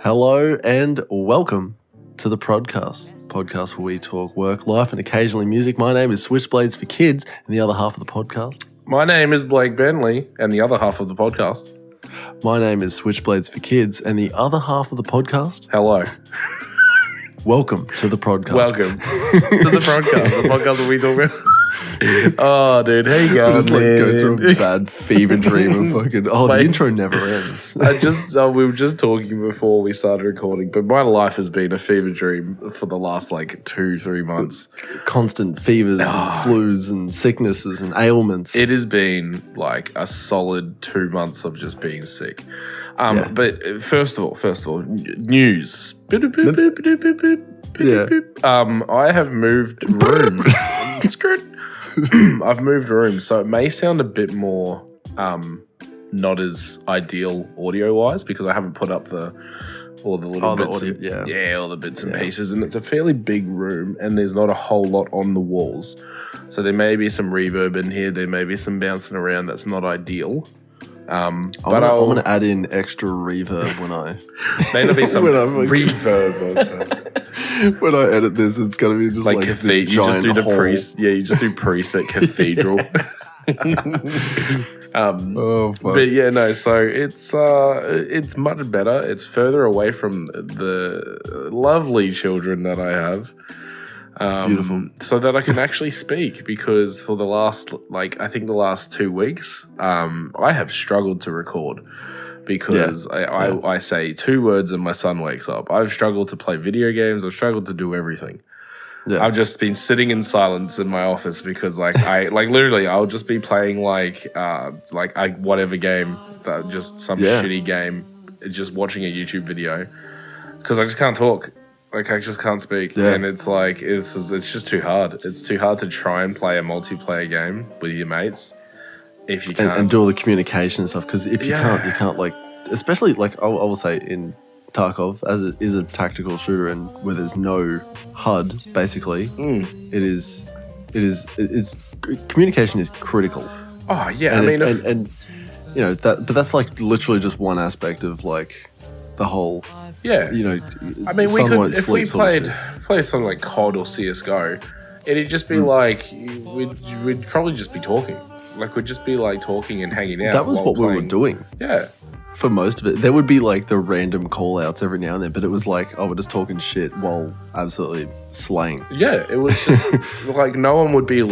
Hello and welcome to the Prod.Cast, podcast where we talk work, life, and occasionally music. My name is Switchblades for Kids, and the other half of the podcast. My name is Blake Bentley, and the other half of the podcast. My name is Switchblades for Kids, and the other half of the podcast. Hello. Welcome to the Prod.Cast. Welcome to the Prod.Cast, the podcast that we talk about. Oh, dude, how you going, just go through a bad fever dream of fucking. Oh, the intro never ends. We were just talking before we started recording, but my life has been a fever dream for the last 2-3 months. Constant fevers and flus and sicknesses and ailments. It has been like a solid 2 months of just being sick. But first of all, news. I have moved rooms. I've moved rooms, so it may sound a bit more not as ideal audio-wise because I haven't put up all the little bits, all the bits and pieces, and it's a fairly big room, and there's not a whole lot on the walls, so there may be some reverb in here, there may be some bouncing around. That's not ideal. I'm going to add in extra reverb when I may not be some reverb. When I edit this, it's going to be just like this giant you just do the hole. You just do preset cathedral. Fuck. But yeah, no. So it's much better. It's further away from the lovely children that I have. Beautiful. So that I can actually speak, because for the last, I think the last 2 weeks, I have struggled to record. Because I say 2 words and my son wakes up. I've struggled to play video games. I've struggled to do everything. Yeah. I've just been sitting in silence in my office because literally I'll just be playing whatever game, just some shitty game, just watching a YouTube video because I just can't talk. I just can't speak. Yeah. And it's just too hard. It's too hard to try and play a multiplayer game with your mates. If you can't. And do all the communication and stuff, because if you can't, you can't especially I will say in Tarkov, as it is a tactical shooter and where there's no HUD, basically, it's communication is critical. Oh yeah, and you know that, but that's literally just one aspect of the whole. Yeah, you know, we could if we played something like COD or CS:GO, it'd just be we'd probably just be talking. We'd just be talking and hanging out. That was what we were doing. Yeah. For most of it. There would be the random call outs every now and then, but it was we're just talking shit while absolutely slaying. Yeah, it was just no one would be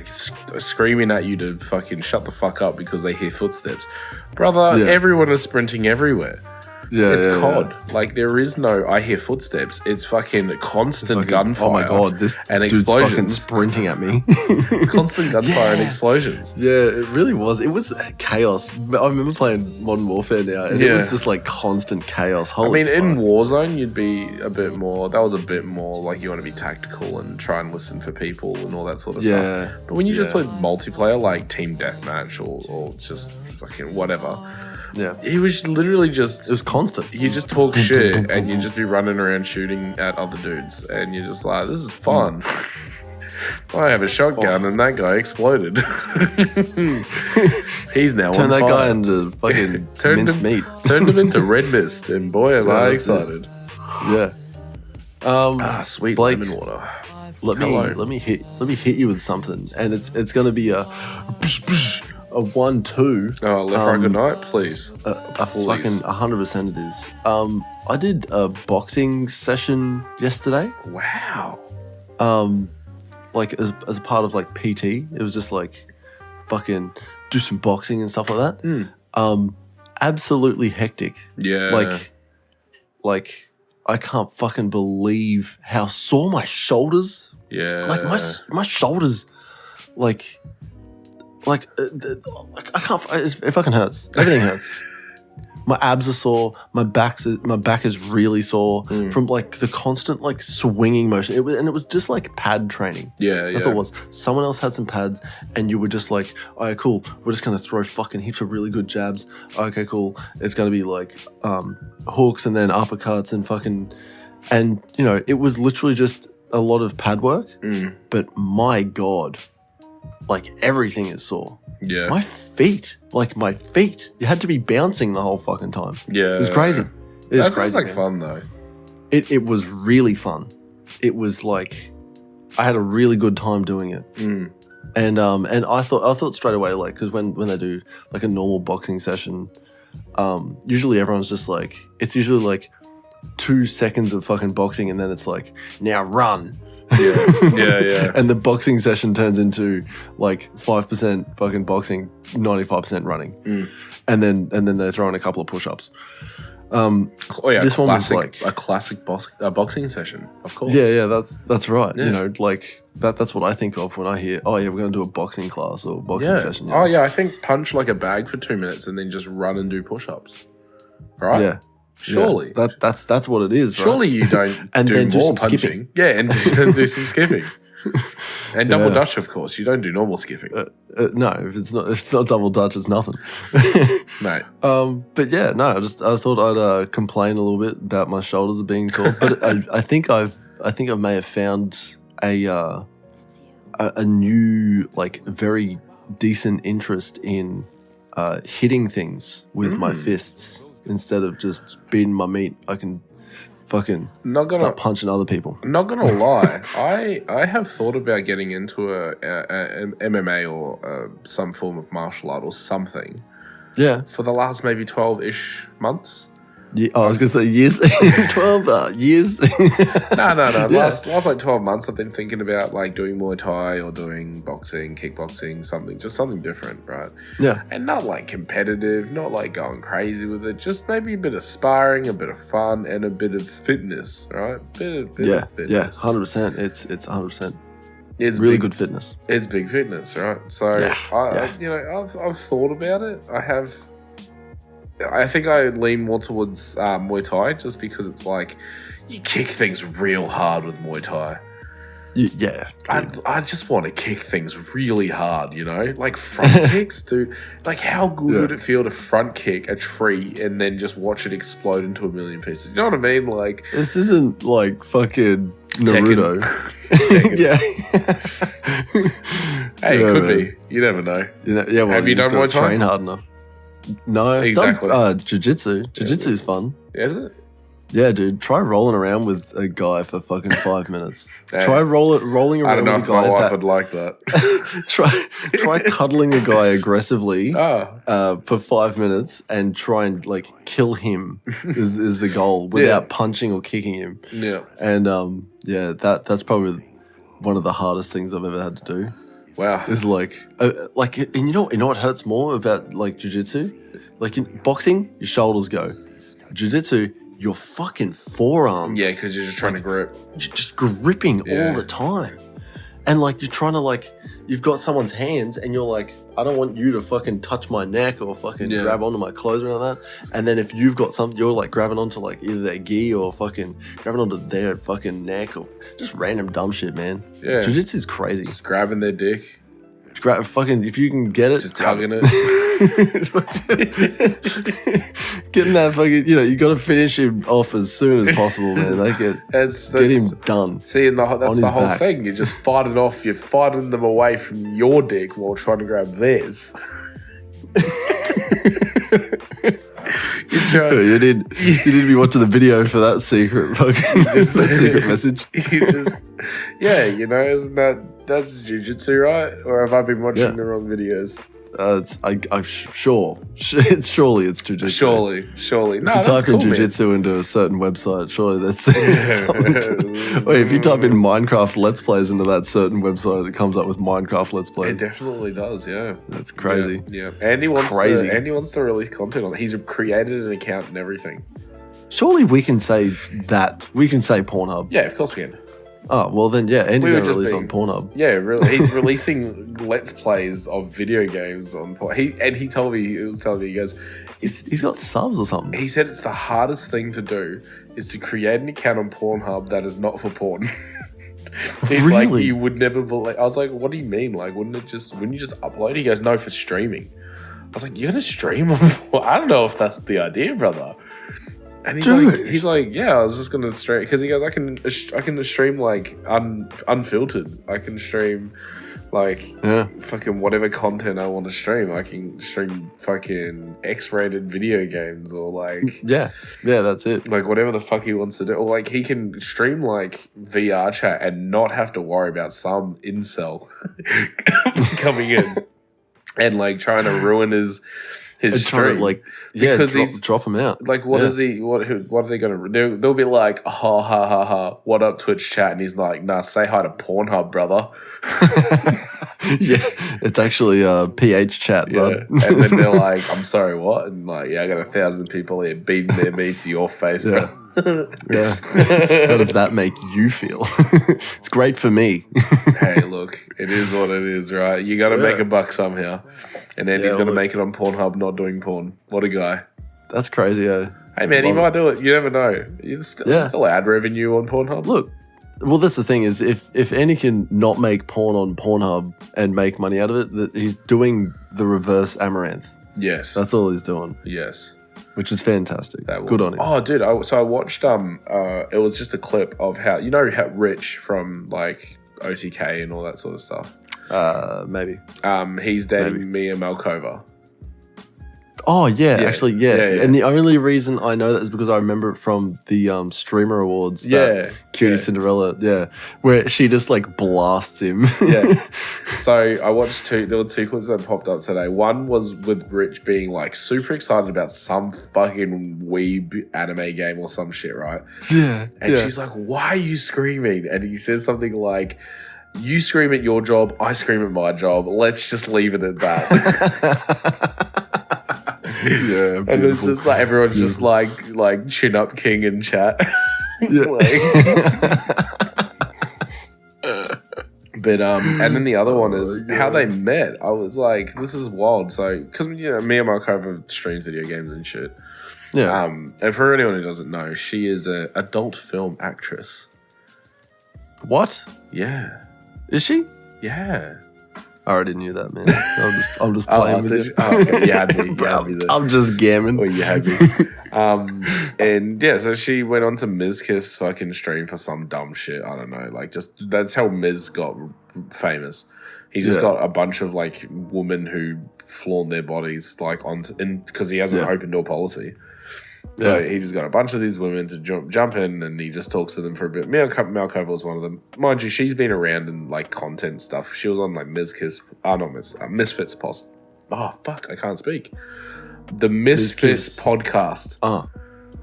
screaming at you to fucking shut the fuck up because they hear footsteps. Brother, everyone is sprinting everywhere. Yeah, it's COD. There is no I hear footsteps. It's fucking constant gunfire. Oh my god, this and dude's explosions. Fucking sprinting at me. Constant gunfire and explosions. Yeah, it really was. It was chaos. I remember playing Modern Warfare now, and it was just constant chaos. Holy fuck. In Warzone, you'd be a bit more. That was a bit more you want to be tactical and try and listen for people and all that sort of stuff. But when you just play multiplayer, like Team Deathmatch or just fucking whatever. Yeah, he was literally just. It was constant. You just talk shit and you just be running around shooting at other dudes, and you're just this is fun. I have a shotgun and that guy exploded. He's now Turn on that fire. guy into fucking mincemeat. Turned him into red mist, and boy, am I excited. Yeah. Sweet Blake, lemon water. Let me hit you with something, and it's gonna be a 1-2. Oh, left, right, good night, please. A fucking 100% it is. I did a boxing session yesterday. Wow. As a part of PT, it was just fucking do some boxing and stuff like that. Absolutely hectic. Yeah. I can't fucking believe how sore my shoulders. Yeah. My shoulders, I can't. It fucking hurts. Everything hurts. My abs are sore. My back is really sore from the constant swinging motion. It was just pad training. Yeah, that's all it was. Someone else had some pads, and you were just okay, cool. We're just gonna throw fucking heaps of really good jabs. Okay, cool. It's gonna be hooks and then uppercuts and fucking, and it was literally just a lot of pad work. But my god. Everything is sore. Yeah. My feet. You had to be bouncing the whole fucking time. Yeah. It was crazy. It was That crazy. sounds like man. fun though. It was really fun. It was like I had a really good time doing it. And I thought straight away, like, because when they do like a normal boxing session, usually everyone's just like, it's usually like 2 seconds of fucking boxing, and then it's like, now run. Yeah. And the boxing session turns into like 5% fucking boxing, 95% running, and then they throw in a couple of push-ups. This one was like a classic boxing session, of course. Yeah, that's right. Yeah. You know, like that's what I think of when I hear, oh yeah, we're gonna do a boxing class or boxing session. You know? Oh yeah, I think punch like a bag for 2 minutes and then just run and do push-ups. Right? Yeah. Surely. Yeah. That's what it is, right? Surely you don't And do then do more some punching. skipping. Yeah, and then do some skipping. And double Dutch, of course. You don't do normal skipping. No, if it's not double Dutch, it's nothing. Mate. But yeah, no, I thought I'd complain a little bit about my shoulders being sore, but I think I may have found a new, like, very decent interest in hitting things with my fists instead of just beating my meat. I can fucking start punching other people. Not gonna lie, I have thought about getting into a MMA or some form of martial art or something. Yeah. For the last maybe 12-ish months. Yeah, I was gonna say years. 12 years. No. Yeah. Last like 12 months, I've been thinking about like doing Muay Thai or doing boxing, kickboxing, something different, right? Yeah. And not like competitive, not like going crazy with it. Just maybe a bit of sparring, a bit of fun, and a bit of fitness, right? Bit of fitness. Yeah, 100%. It's 100%. It's really big, good fitness. It's big fitness, right? So I've thought about it. I think I lean more towards Muay Thai just because it's like you kick things real hard with Muay Thai. Yeah. I just want to kick things really hard, you know? Like front kicks, dude. Like how good would it feel to front kick a tree and then just watch it explode into a million pieces? You know what I mean? Like this isn't like fucking Naruto. Yeah. Hey, it could be. You never know. Well, have you done Muay Thai? Train hard enough. No, Exactly. Done, jiu-jitsu. Jiu-jitsu is fun. Is it? Yeah, dude. Try rolling around with a guy for fucking 5 minutes. Hey, Try rolling around I don't know with if a guy. my wife would like that. Try cuddling a guy aggressively Oh. for 5 minutes and try and like kill him is the goal without punching or kicking him. Yeah. And that's probably one of the hardest things I've ever had to do. Wow. Is like, and you know what hurts more about like jiu-jitsu? Like in boxing, your shoulders go. Jiu-jitsu, your fucking forearms. Yeah, because you're just trying to grip. You're just gripping all the time. And like you're trying to like, you've got someone's hands and you're like, I don't want you to fucking touch my neck or fucking grab onto my clothes or anything like that. And then if you've got something, you're like grabbing onto like either their gi or fucking grabbing onto their fucking neck or just random dumb shit, man. Yeah. Jiu-jitsu's crazy. Just grabbing their dick. Grab fucking, if you can get it. Just tugging it. Getting that fucking, you got to finish him off as soon as possible, man. Like get him done. See, that's the whole back. thing. You just fight it off. You're fighting them away from your dick while trying to grab theirs. You need to be watching the video for that secret fucking that secret message. Isn't that's jiu-jitsu, right? Or have I been watching the wrong videos? I'm sure. Surely it's jiu-jitsu. Surely. No, if you that's type in cool, jiu-jitsu into a certain website, surely that's Wait, if you type in Minecraft Let's Plays into that certain website, it comes up with Minecraft Let's Plays. It definitely does, yeah. That's crazy. Yeah. Andy wants to release content on it. He's created an account and everything. Surely we can say that. We can say Pornhub. Yeah, of course we can. Oh, well then, yeah, Andy's going to release on Pornhub. Yeah, really. He's releasing Let's Plays of video games on Pornhub. He told me, he goes... He's got subs or something. He said it's the hardest thing to do is to create an account on Pornhub that is not for porn. He's really? like, you would never believe... I was like, what do you mean? Like, wouldn't you just upload? He goes, no, for streaming. I was like, you're going to stream? I don't know if that's the idea, brother. And he's like, yeah, I was just gonna stream because he goes, I can stream like unfiltered. I can stream Like, fucking whatever content I want to stream. I can stream fucking X-rated video games or like... Yeah, that's it. Like, whatever the fuck he wants to do. Or, like, he can stream, like, VR chat and not have to worry about some incel coming in and, like, trying to ruin his stream. Because drop him out. Like, what is he... What are they going to... They'll be like, ha, ha, ha, ha, what up, Twitch chat? And he's like, nah, say hi to Pornhub, brother. Yeah, it's actually a PH chat, bud. And then they're like, I'm sorry, what? And like, yeah, I got 1,000 people here beating their meat to your face, bro. Yeah. How does that make you feel? It's great for me. Hey, look, it is what it is, right? You got to make a buck somehow. And then he's going to make it on Pornhub not doing porn. What a guy. That's crazy, eh? Hey, man, he might do it. You never know. It's still ad revenue on Pornhub. Look, well, that's the thing is if Andy can not make porn on Pornhub and make money out of it, that he's doing the reverse Amaranth. Yes. That's all he's doing. Yes. Which is fantastic. Good on him. Oh, dude. So I watched, it was just a clip of how Rich from like OTK and all that sort of stuff. Maybe. He's dating Mia Malkova. Oh, yeah, actually, yeah. And the only reason I know that is because I remember it from the Streamer Awards. Cutie Cinderella, where she just like blasts him. So I watched there were two clips that popped up today. One was with Rich being like super excited about some fucking weeb anime game or some shit, right? And she's like, why are you screaming? And he says something like, you scream at your job, I scream at my job. Let's just leave it at that. Yeah, and it's just like everyone's just like chin up king in chat. But and then the other one is how they met. I was like, this is wild. So because me and Markova streams video games and shit. Yeah. And for anyone who doesn't know, she is an adult film actress. What? Yeah. Is she? Yeah. I already knew that, man. I'm just playing with it. Okay. You had me. I'm just gamming. Oh, you had me. And yeah, so she went on to Mizkif's fucking stream for some dumb shit. I don't know. Like, just that's how Miz got famous. He just got a bunch of like women who flaunt their bodies like because he has an open door policy. So he just got a bunch of these women to jump in, and he just talks to them for a bit. Malkova was one of them. Mind you, she's been around in like content stuff. She was on like Misfits post. Oh fuck, I can't speak. The Misfits podcast.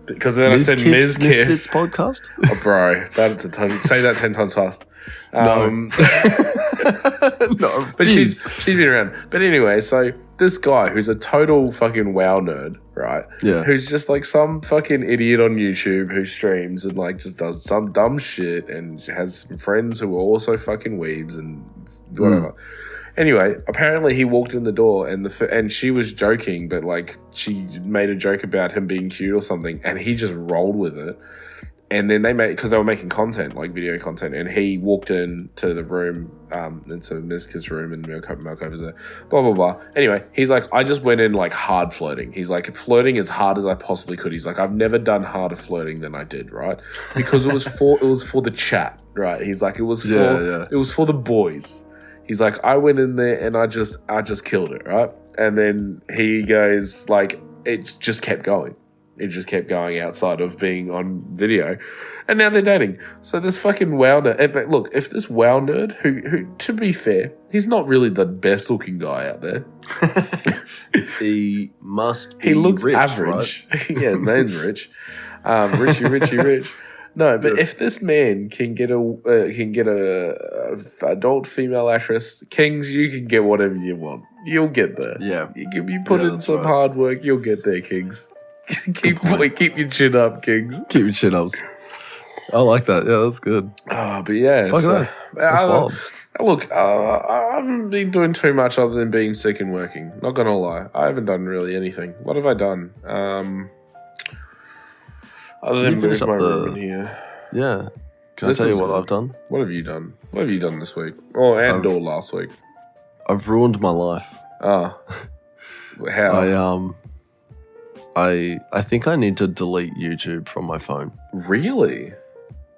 Because then I said Misfits podcast. Oh, bro, say that 10 times fast. No, but she's been around. But anyway, so this guy who's a total fucking WoW nerd, right? Yeah. Who's just like some fucking idiot on YouTube who streams and like just does some dumb shit and has some friends who are also fucking weebs and whatever. Anyway, apparently he walked in the door and she was joking, but like she made a joke about him being cute or something, and he just rolled with it. And then because they were making content, like video content, and he walked into the room, into Mizka's room, and Malkova's there, blah, blah, blah. Anyway, he's like, I just went in like hard flirting. He's like, flirting as hard as I possibly could. He's like, I've never done harder flirting than I did, right? Because it was for the chat, right? He's like, it was for the boys. He's like, I went in there and I just killed it, right? And then he goes like, it just kept going. It just kept going outside of being on video. And now they're dating. So this fucking WoW nerd... Look, if this WoW nerd, who to be fair, he's not really the best looking guy out there. He must be He looks rich, average. Right? Yeah, his name's Rich. Richie Rich. No, but if this man can get a adult female actress, Kings, you can get whatever you want. You'll get there. Yeah. You put in some hard work, you'll get there, Kings. keep your chin up, Kings. Keep your chin ups. I like that. Yeah, that's good. But yeah. That's wild. Look, I haven't been doing too much other than being sick and working. Not going to lie. I haven't done really anything. What have I done? Other than move my room in here. Yeah. Can I tell you what I've done? What have you done? What have you done this week? Or last week? I've ruined my life. How? I think I need to delete YouTube from my phone. Really?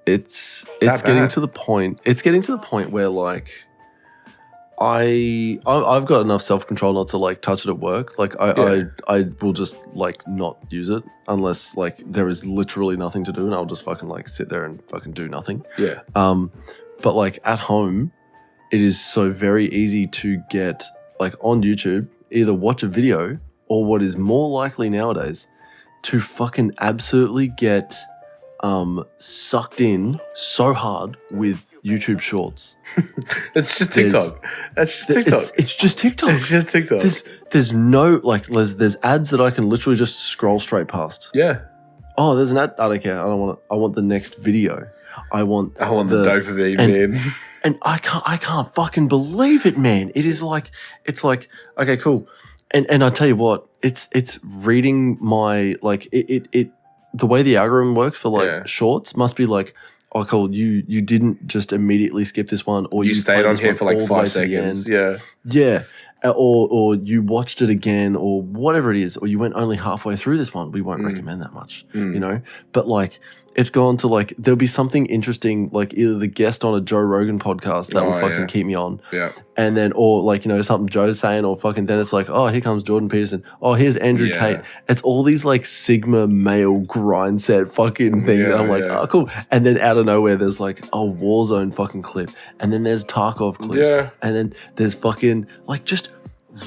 It's getting to the point. It's getting to the point where like I've got enough self-control not to like touch it at work. Like I will just like not use it unless like there is literally nothing to do, and I'll just fucking like sit there and fucking do nothing. Yeah. But like at home, it is so very easy to get like on YouTube, either watch a video or what is more likely nowadays, to fucking absolutely get sucked in so hard with YouTube Shorts. It's just TikTok. It's just TikTok. It's just TikTok. It's just TikTok. There's no like there's ads that I can literally just scroll straight past. Yeah. Oh, there's an ad. I don't care. I don't want it. I want the next video. I want the dopamine, man. And I can't fucking believe it, man. It's like okay, cool. And I tell you what, it's reading my like it the way the algorithm works for like shorts must be like, oh cool, you didn't just immediately skip this one, or you stayed on here for like 5 seconds. Yeah. Yeah. Or you watched it again, or whatever it is, or you went only halfway through this one. We won't recommend that much, you know. But like, it's gone to like there'll be something interesting, like either the guest on a Joe Rogan podcast that will fucking keep me on, and then or like you know something Joe's saying, or fucking then it's like, oh, here comes Jordan Peterson. Oh, here's Andrew Tate. It's all these like Sigma male grind set fucking things, and I'm like, oh, cool. And then out of nowhere, there's like a Warzone fucking clip, and then there's Tarkov clips, and then there's fucking like just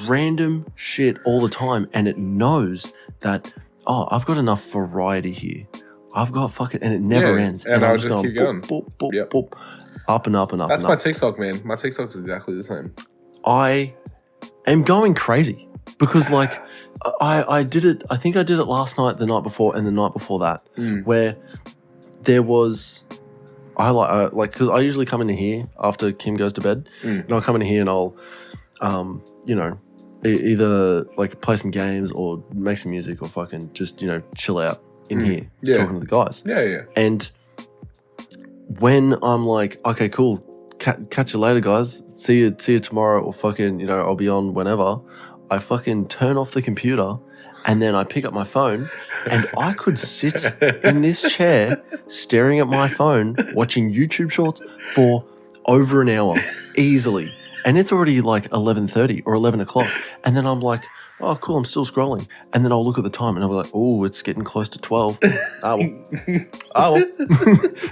random shit all the time, and it knows that I've got enough variety here. I've got fucking, and it never ends. And I'll just keep going. Boop, boop, boop, up and up and up. That's and my up. TikTok, man. My TikTok's exactly the same. I am going crazy because like I did it. I think I did it last night, the night before, and the night before that, where there was. I like because I usually come in here after Kim goes to bed, and I'll come in here and I'll. You know, either like play some games or make some music or fucking just, you know, chill out in here talking to the guys. Yeah. And when I'm like, okay, cool, catch you later, guys. See you tomorrow, or fucking, you know, I'll be on whenever. I fucking turn off the computer and then I pick up my phone, and I could sit in this chair staring at my phone watching YouTube Shorts for over an hour easily. And it's already like 11:30 or 11 o'clock. And then I'm like, oh, cool, I'm still scrolling. And then I'll look at the time and I'll be like, oh, it's getting close to 12. Oh,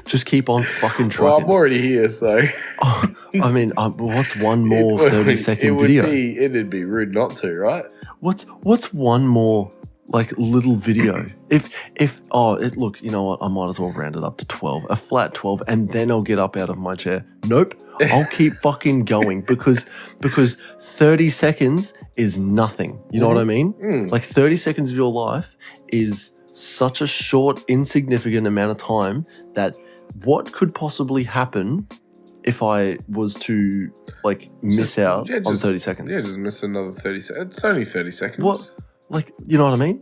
just keep on fucking trucking. Well, I'm already here, so. I mean, what's one more 30-second video? It'd be rude not to, right? What's one more like little video? Look, you know what? I might as well round it up to 12, a flat 12, and then I'll get up out of my chair. Nope, I'll keep fucking going because 30 seconds is nothing. You know what I mean? Like 30 seconds of your life is such a short, insignificant amount of time that what could possibly happen if I was to like miss out on 30 seconds? Yeah, just miss another 30 seconds. It's only 30 seconds. What? Like, you know what I mean?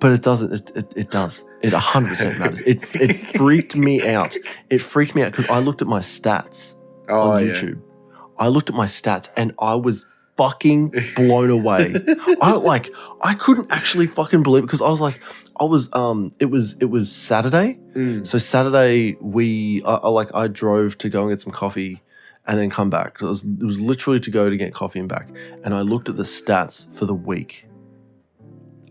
But it doesn't. It does. It 100% matters. It freaked me out. It freaked me out because I looked at my stats on YouTube. I looked at my stats and I was fucking blown away. I couldn't actually fucking believe it because it was Saturday. So Saturday I drove to go and get some coffee and then come back. It was literally to go to get coffee and back. And I looked at the stats for the week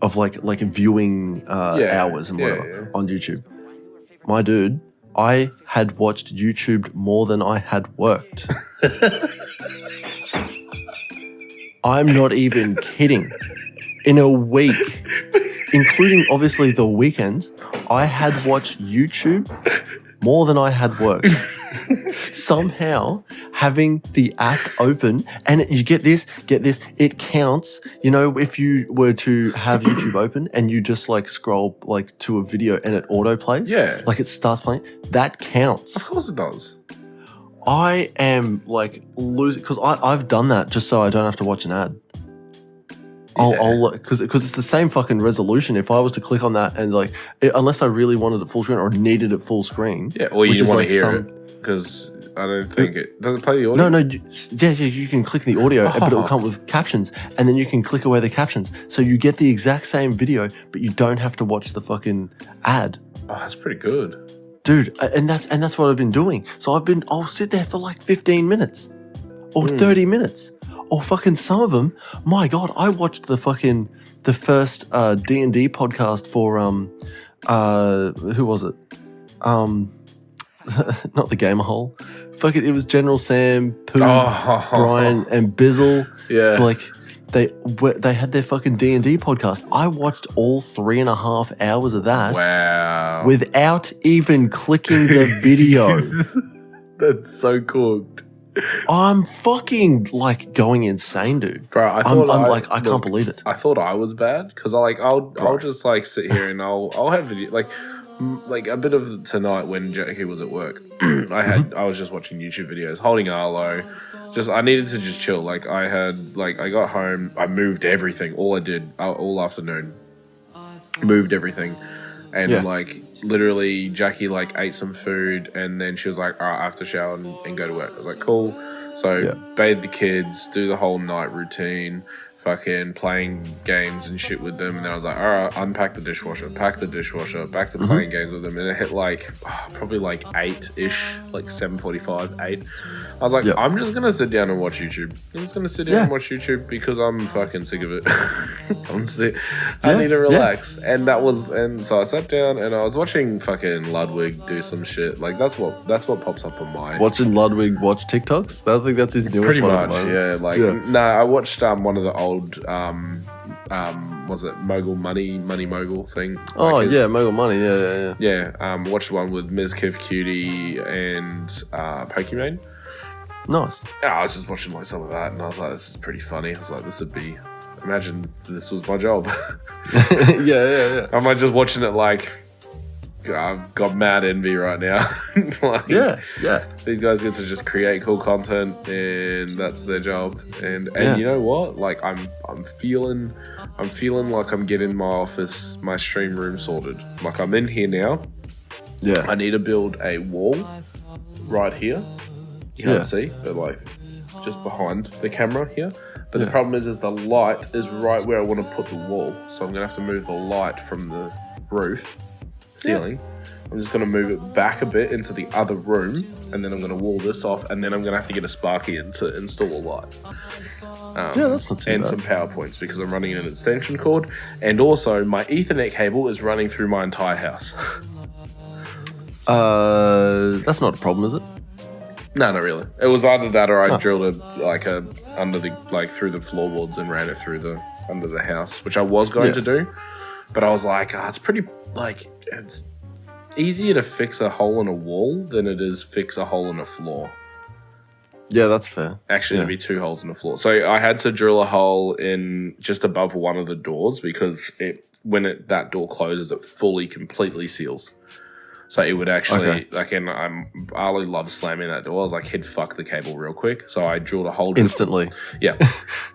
of like viewing hours and whatever on YouTube. My dude, I had watched YouTube more than I had worked. I'm not even kidding. In a week, including obviously the weekends, I had watched YouTube more than I had worked. Somehow having the app open, and you get this, it counts. You know, if you were to have YouTube open and you just like scroll like to a video and it auto plays, like it starts playing, that counts. Of course it does. I am like losing because I've done that just so I don't have to watch an ad. Because it's the same fucking resolution. If I was to click on that and like, unless I really wanted it full screen or needed it full screen, or you want to hear it, because I don't think it does it play the audio. No, you can click the audio, but it will come with captions, and then you can click away the captions, so you get the exact same video, but you don't have to watch the fucking ad. Oh, that's pretty good, dude. And that's what I've been doing. So I'll sit there for like 15 minutes. or 30 minutes. Or fucking some of them, my God, I watched the first D&D podcast for, who was it? Not the Gamer Hole. Fuck it was General Sam, Pooh, Brian, and Bizzle. Yeah. Like, they had their fucking D&D podcast. I watched all 3.5 hours of that. Wow. Without even clicking the video. That's so cooked. I'm fucking like going insane, dude. Bro, I thought I can't believe it. I thought I was bad because I'll just like sit here and I'll have video like a bit of tonight when Jackie was at work. I was just watching YouTube videos, holding Arlo. I needed to just chill. Like I got home, I moved everything. All I did all afternoon, moved everything, and like literally Jackie like ate some food and then she was like, all right, I have to shower and go to work. I was like, cool. So bathe the kids, do the whole night routine, fucking playing games and shit with them. And then I was like, all right, unpack the dishwasher, pack the dishwasher, back to playing games with them. And it hit like probably like 8-ish, like 7:45, 8. I was like, I'm just going to sit down and watch YouTube. I'm just going to sit down and watch YouTube because I'm fucking sick of it. I'm sick. I need to relax. And so I sat down and I was watching fucking Ludwig do some shit. Like that's what pops up on my... Watching Ludwig watch TikToks? I think that's his newest one. Pretty much, yeah. Like, no, I watched one of the old... was it Money Mogul thing? Oh, Mogul Money, yeah. Yeah, watched one with Ms. Kiv Cutie and Pokimane. Nice. Yeah, I was just watching like some of that and I was like, this is pretty funny. I was like, imagine this was my job. Yeah. Am I just watching it like, I've got mad envy right now. Like, yeah. These guys get to just create cool content and that's their job. And you know what? Like I'm feeling like I'm getting my office, my stream room sorted. Like I'm in here now. Yeah. I need to build a wall right here. You can't see, but like just behind the camera here. But the problem is the light is right where I want to put the wall. So I'm gonna have to move the light from the roof ceiling. I'm just going to move it back a bit into the other room and then I'm going to wall this off and then I'm going to have to get a Sparky in to install a light. That's not too bad. And some PowerPoints because I'm running an extension cord and also my Ethernet cable is running through my entire house. That's not a problem, is it? No, not really. It was either that or I drilled through the floorboards and ran it through under the house, which I was going to do, but I was like, it's pretty it's easier to fix a hole in a wall than it is fix a hole in a floor. Yeah, that's fair. Actually, it'd be 2 holes in the floor. So I had to drill a hole in just above one of the doors because when that door closes, it completely seals. So it would actually, and I love slamming that door. I was like, he'd fuck the cable real quick. So I drilled a hole. Instantly.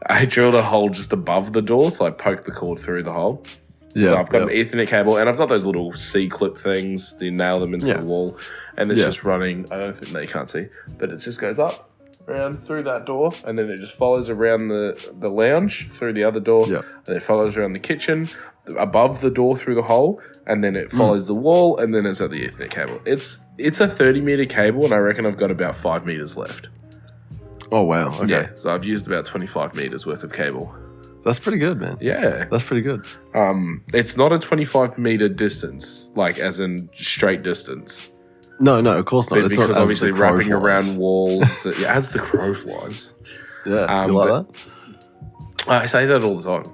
I drilled a hole just above the door. So I poked the cord through the hole. Yeah, so I've got an Ethernet cable and I've got those little C-clip things. You nail them into the wall and it's just running. I don't think you can't see, but it just goes up, around through that door and then it just follows around the lounge through the other door and it follows around the kitchen, above the door through the hole and then it follows the wall and then it's at the Ethernet cable. It's a 30-meter cable and I reckon I've got about 5 meters left. Oh, wow. Okay. Yeah, so I've used about 25 meters worth of cable. That's pretty good, man. Yeah. That's pretty good. It's not a 25-meter distance, like as in straight distance. No, of course not. But it's because not obviously wrapping around walls, as the crow flies. Yeah, you like that? I say that all the time.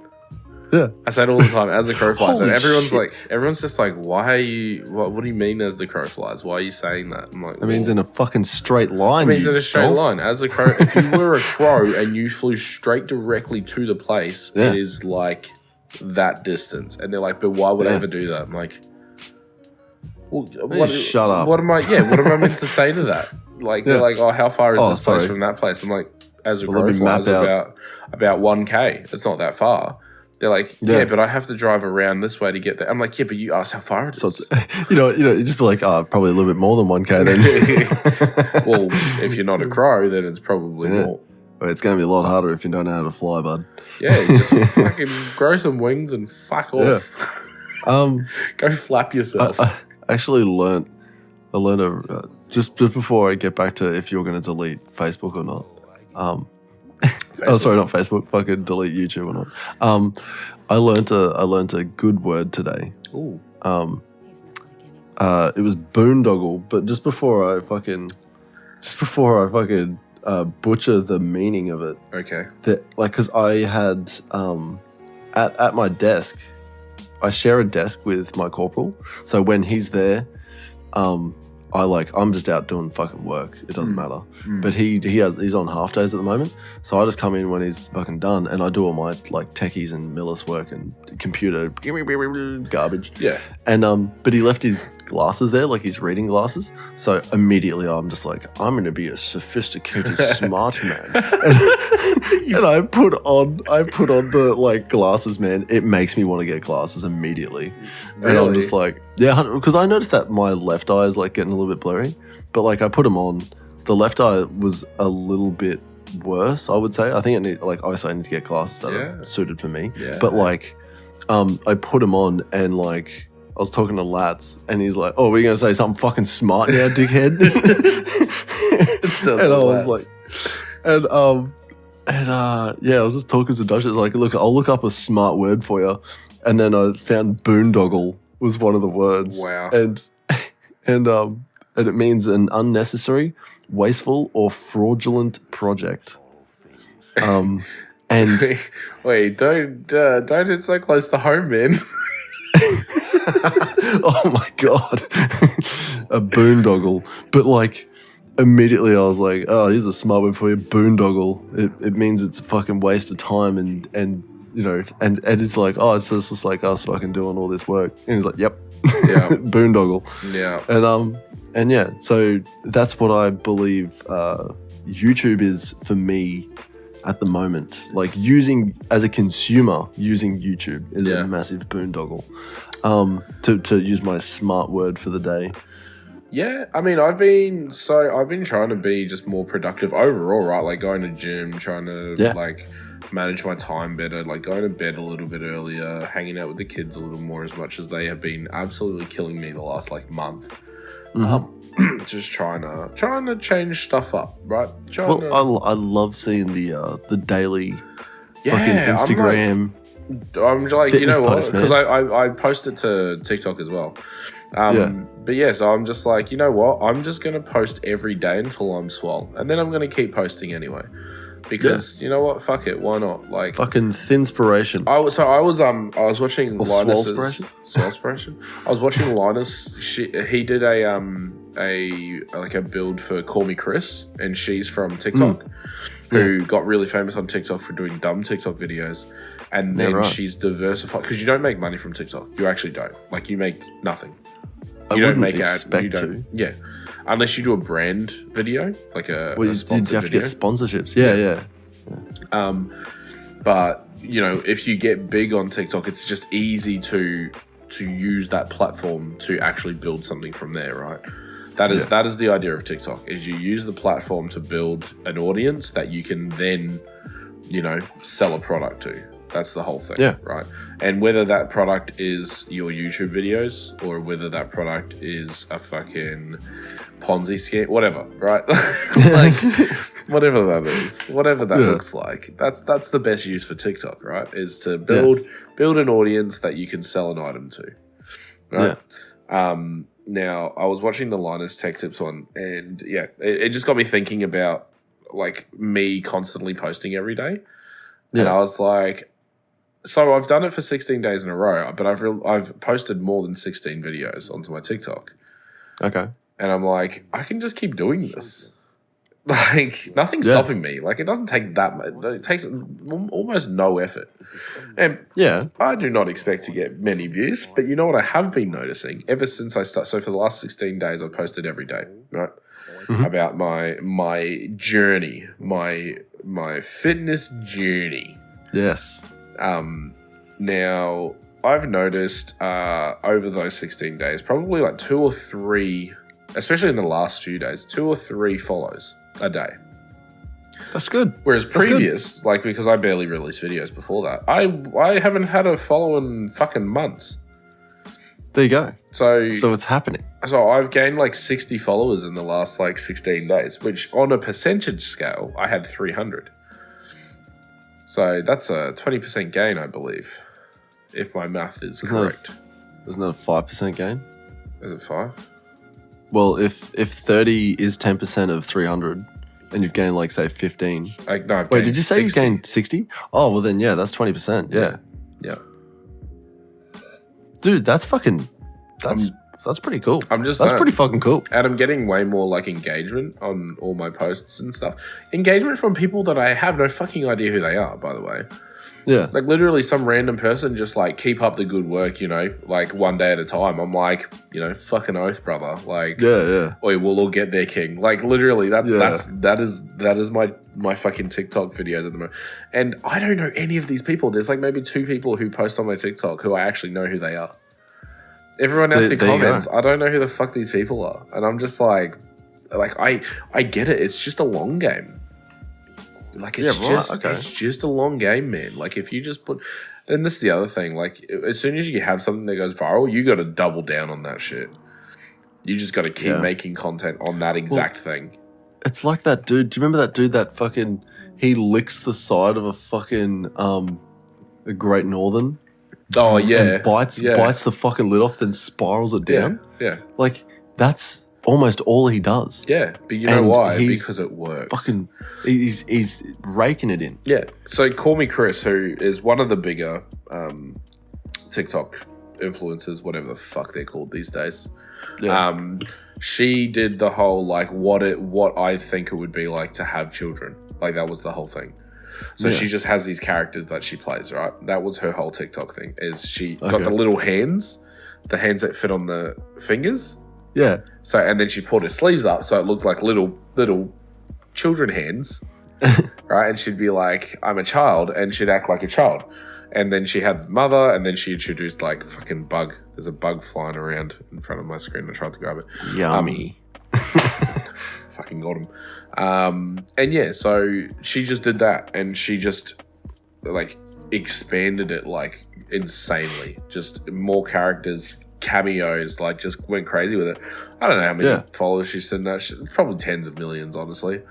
Yeah. I say it all the time, as the crow flies. And everyone's just like, why are you, what do you mean as the crow flies? Why are you saying that? I'm like, it means in a fucking straight line. It means in a straight line. As a crow, if you were a crow and you flew straight directly to the place, it is like that distance. And they're like, but why would I ever do that? I'm like, well, shut up. What am I meant to say to that? Like, they're like, oh, how far is this place from that place? I'm like, as a crow flies about 1K. It's not that far. They're like, but I have to drive around this way to get there. I'm like, yeah, but you asked how far it is. So you just be like, probably a little bit more than 1K then. Well, if you're not a crow, then it's probably more. Well, it's going to be a lot harder if you don't know how to fly, bud. Yeah, you just fucking grow some wings and fuck off. Go flap yourself. I actually learned just before I get back to if you're going to delete Facebook or not. Oh, sorry, not Facebook. Fucking delete YouTube or not. I learnt a good word today. Ooh. It was boondoggle, but just before I fucking butcher the meaning of it. Okay. Because I had at my desk, I share a desk with my corporal. So when he's there, I'm just out doing fucking work. It doesn't matter. But he's on half days at the moment. So I just come in when he's fucking done and I do all my like techies and Millis work and computer garbage. Yeah. And but he left his glasses there, like his reading glasses. So immediately I'm just like, I'm gonna be a sophisticated smart man. And I put on the like glasses, man. It makes me want to get glasses immediately. Really? And I'm just like, yeah, because I noticed that my left eye is like getting a little bit blurry. But like I put them on, the left eye was a little bit worse, I would say. I think I need to get glasses that are suited for me. Yeah. But like, I put them on and like I was talking to Lats and he's like, "Oh, were you gonna say something fucking smart now, dickhead?" And I was like, I was just talking to Dutch. It's like, look, I'll look up a smart word for you, and then I found boondoggle was one of the words. Wow. And it means an unnecessary, wasteful, or fraudulent project. And wait, don't it's so close to home, man. oh my god, a boondoggle. But like immediately I was like, oh, here's a smart word for you, boondoggle. It means it's a fucking waste of time and you know, and it's like, oh, it's just like us fucking doing all this work. And he's like, yep. Yeah. Boondoggle. Yeah. And yeah, so that's what I believe YouTube is for me at the moment. Like as a consumer, using YouTube is a massive boondoggle. To use my smart word for the day. Yeah, I mean, I've been trying to be just more productive overall, right? Like going to gym, trying to like manage my time better, like going to bed a little bit earlier, hanging out with the kids a little more, as much as they have been absolutely killing me the last like month. Just trying to change stuff up, right? I love seeing the daily fucking Instagram. I'm like, you know what? Because I post it to TikTok as well. But yeah, so I'm just like, you know what? I'm just going to post every day until I'm swole. And then I'm going to keep posting anyway. Because, you know what? Fuck it. Why not? Like fucking thinspiration. I was watching Linus's... Swellspiration? I was watching Linus. He did a build for Call Me Chris. And she's from TikTok. Who got really famous on TikTok for doing dumb TikTok videos. And then she's diversified. Because you don't make money from TikTok. You actually don't. Like, you make nothing. You don't make ads. You don't. Yeah. Unless you do a brand video, like a sponsored you have video. To get sponsorships. Yeah. But, you know, if you get big on TikTok, it's just easy to use that platform to actually build something from there, right? That is the idea of TikTok, is you use the platform to build an audience that you can then, you know, sell a product to. That's the whole thing, right? And whether that product is your YouTube videos or whether that product is a fucking Ponzi scheme, whatever, right? Like, whatever that is, whatever that looks like, that's the best use for TikTok, right? Is to build an audience that you can sell an item to, right? Now, I was watching the Linus Tech Tips one, and it just got me thinking about like me constantly posting every day, and I was like, so I've done it for 16 days in a row, but I've posted more than 16 videos onto my TikTok. Okay. And I'm like, I can just keep doing this. Like, nothing's stopping me. Like, it doesn't take that much. It takes almost no effort. And I do not expect to get many views, but you know what I have been noticing ever since I started. So for the last 16 days, I've posted every day, right? About my journey, my fitness journey. Yes. Now, I've noticed over those 16 days, probably like 2 or 3, especially in the last few days, 2 or 3 follows a day. That's good. Whereas previous, like, because I barely released videos before that, I haven't had a follow in fucking months. There you go. So it's happening. So I've gained like 60 followers in the last like 16 days, which on a percentage scale, I had 300. So that's a 20% gain, I believe, if my math is correct. Isn't that a 5% gain? Is it 5? Well, if 30 is 10% of 300, and you've gained like say 15. I've Wait, did you say 60. You gained 60? Oh, well then yeah, that's 20%. Yeah. Dude, that's pretty cool. That's pretty fucking cool. And I'm getting way more like engagement on all my posts and stuff. Engagement from people that I have no fucking idea who they are, by the way. Yeah. Like literally some random person just like keep up the good work, like one day at a time. I'm like, fucking oath, brother. Like, yeah. Oi, we'll all get there, king. Like literally that is my fucking TikTok videos at the moment. And I don't know any of these people. There's like maybe 2 people who post on my TikTok who I actually know who they are. Everyone else who comments, I don't know who the fuck these people are. And I'm just like I get it. It's just a long game. Like it's just a long game, man. Like if you just then this is the other thing. Like as soon as you have something that goes viral, you got to double down on that shit. You just got to keep making content on that exact thing. It's like that dude. Do you remember that dude that fucking he licks the side of a fucking a Great Northern? Oh yeah, and bites the fucking lid off, then spirals it down. Yeah. Like that's almost all he does. Yeah, but you know why? Because it works. Fucking, he's raking it in. Yeah. So Call Me Chris, who is one of the bigger TikTok influencers, whatever the fuck they're called these days. Yeah. She did the whole like what I think it would be like to have children. Like that was the whole thing. So she just has these characters that she plays, right? That was her whole TikTok thing. Is she got the little hands, the hands that fit on the fingers. Yeah. So and then she pulled her sleeves up so it looked like little children hands, right? And she'd be like, "I'm a child," and she'd act like a child. And then she had mother, and then she introduced like fucking bug. There's a bug flying around in front of my screen. I tried to grab it. Yummy. Fucking got him. And yeah, so she just did that, and she just like expanded it like insanely. Just more characters, cameos, like just went crazy with it. I don't know how many followers she's sitting at. She's probably tens of millions, honestly.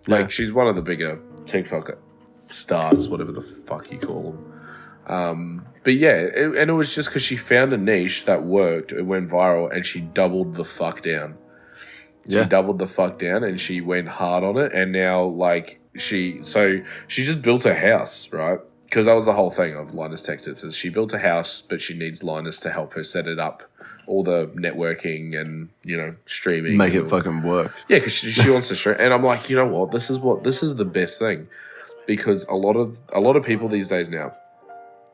Like she's one of the bigger TikTok stars, whatever the fuck you call them. But yeah, and it was just because she found a niche that worked. It went viral, and she doubled the fuck down. She doubled the fuck down, and she went hard on it. And now, like, she just built a house, right? Because that was the whole thing of Linus Tech Tips. Is she built a house, but she needs Linus to help her set it up, all the networking and streaming, make it fucking work. Yeah, because she wants to stream. And I'm like, you know what? This is the best thing, because a lot of people these days now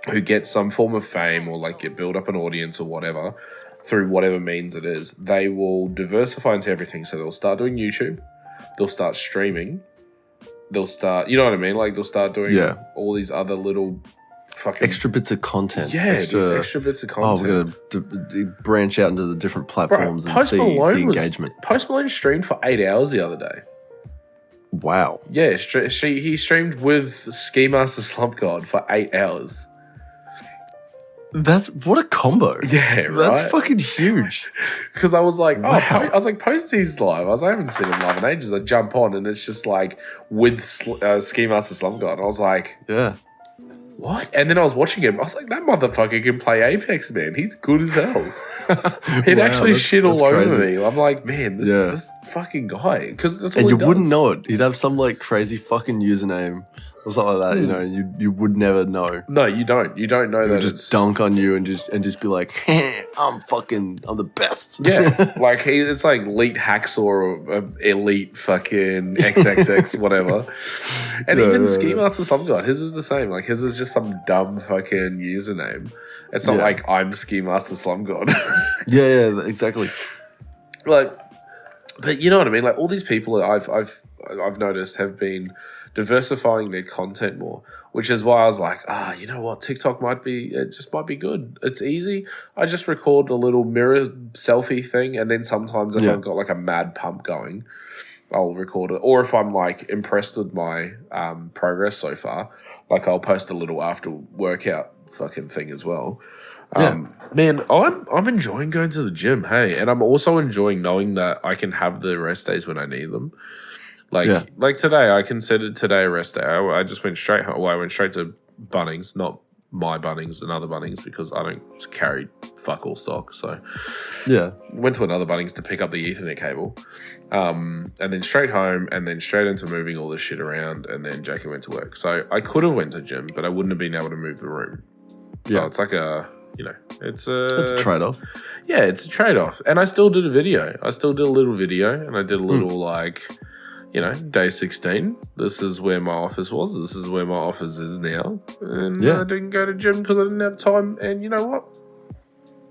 who get some form of fame or like build up an audience or whatever through whatever means it is, they will diversify into everything. So they'll start doing YouTube, they'll start streaming, they'll start, you know what I mean? Like they'll start doing all these other little fucking extra bits of content. Yeah, these extra bits of content. Oh, we're gonna branch out into the different platforms and see the engagement. Post Malone streamed for 8 hours the other day. Wow. Yeah, he streamed with Ski Master Slump God for 8 hours. That's what a combo. Yeah, right. That's fucking huge. Because I was like, post these live. I haven't seen him live in ages. I jump on and it's just like with Ski Master Slump God. And I was like, yeah. What? And then I was watching him. I was like, that motherfucker can play Apex, man. He's good as hell. He'd actually shit all over me. I'm like, man, this fucking guy. Because that's all he does. And you wouldn't know it. He'd have some like crazy fucking username or something like that. You would never know. No, you don't. You don't know that. Just dunk on you and just be like, hey, I'm the best. Yeah, like it's like elite hacksaw or elite fucking XXX whatever. And even Ski Master Slump God, his is the same. Like his is just some dumb fucking username. It's not like I'm Ski Master Slump God. yeah, exactly. Like, but you know what I mean? Like all these people that I've noticed have been diversifying their content more, which is why I was like, you know what? TikTok might be good. It's easy. I just record a little mirror selfie thing, and then sometimes if I've got like a mad pump going, I'll record it. Or if I'm like impressed with my progress so far, like I'll post a little after workout fucking thing as well. Man, I'm enjoying going to the gym, hey, and I'm also enjoying knowing that I can have the rest days when I need them. Like today, I considered today a rest day. I just went straight home. Well, I went straight to Bunnings, not my Bunnings, another Bunnings, because I don't carry fuck all stock. So went to another Bunnings to pick up the Ethernet cable, and then straight home, and then straight into moving all this shit around, and then Jackie went to work. So I could have went to gym, but I wouldn't have been able to move the room. So it's like it's a trade-off. Yeah, it's a trade-off. And I still did a video. I still did a little video, and I did a little day 16. This is where my office was. This is where my office is now. And I didn't go to gym because I didn't have time. And you know what?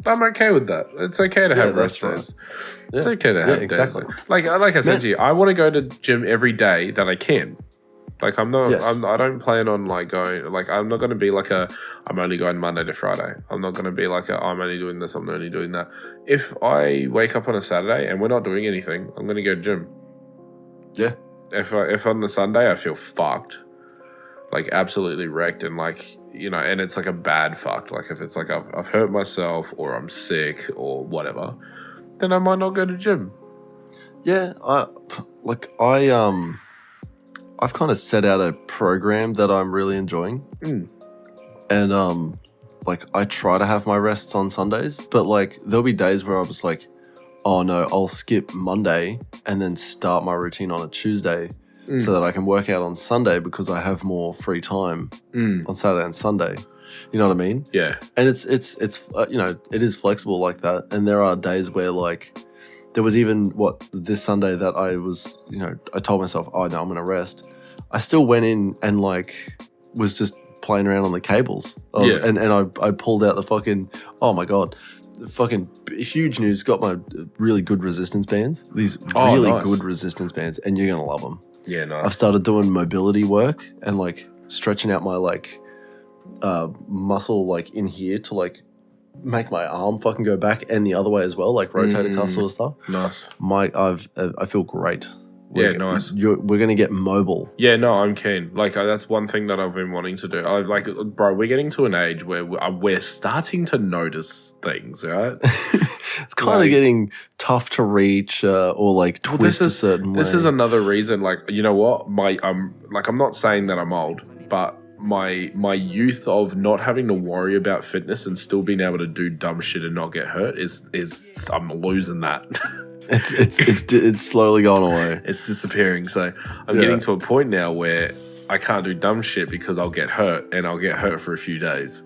I'm okay with that. It's okay to have rest days. It's okay to have days. Like I said to you, I want to go to gym every day that I can. Like I'm not. I don't plan on going. Like I'm not going to be like I'm only going Monday to Friday. I'm not going to be like I'm only doing this. I'm only doing that. If I wake up on a Saturday and we're not doing anything, I'm going to go to gym. Yeah. If on the Sunday I feel fucked, like absolutely wrecked, and and it's like a bad fucked. Like if it's like I've hurt myself or I'm sick or whatever, then I might not go to gym. Yeah, I've kind of set out a program that I'm really enjoying, and I try to have my rests on Sundays, but there'll be days where I was like, oh no, I'll skip Monday and then start my routine on a Tuesday so that I can work out on Sunday because I have more free time on Saturday and Sunday. You know what I mean? Yeah. And it's it is flexible like that. And there are days where there was even this Sunday that I was, I told myself, oh no, I'm going to rest. I still went in and was just playing around on the cables. And I pulled out the fucking, oh my God, the fucking huge news, got my really good resistance bands. These really good resistance bands, and you're going to love them. Yeah, nice. I've started doing mobility work and stretching out my muscle in here to make my arm fucking go back and the other way as well, rotator cuff sort of stuff. Nice. I feel great. Nice. We're going to get mobile. Yeah, no, I'm keen. That's one thing that I've been wanting to do. Bro, we're getting to an age where we're starting to notice things, right? It's kind of getting tough to reach or twist a certain way. This is another reason. You know what? I'm not saying that I'm old, but my youth of not having to worry about fitness and still being able to do dumb shit and not get hurt is I'm losing that. It's slowly going away. It's disappearing. So I'm getting to a point now where I can't do dumb shit because I'll get hurt, and I'll get hurt for a few days.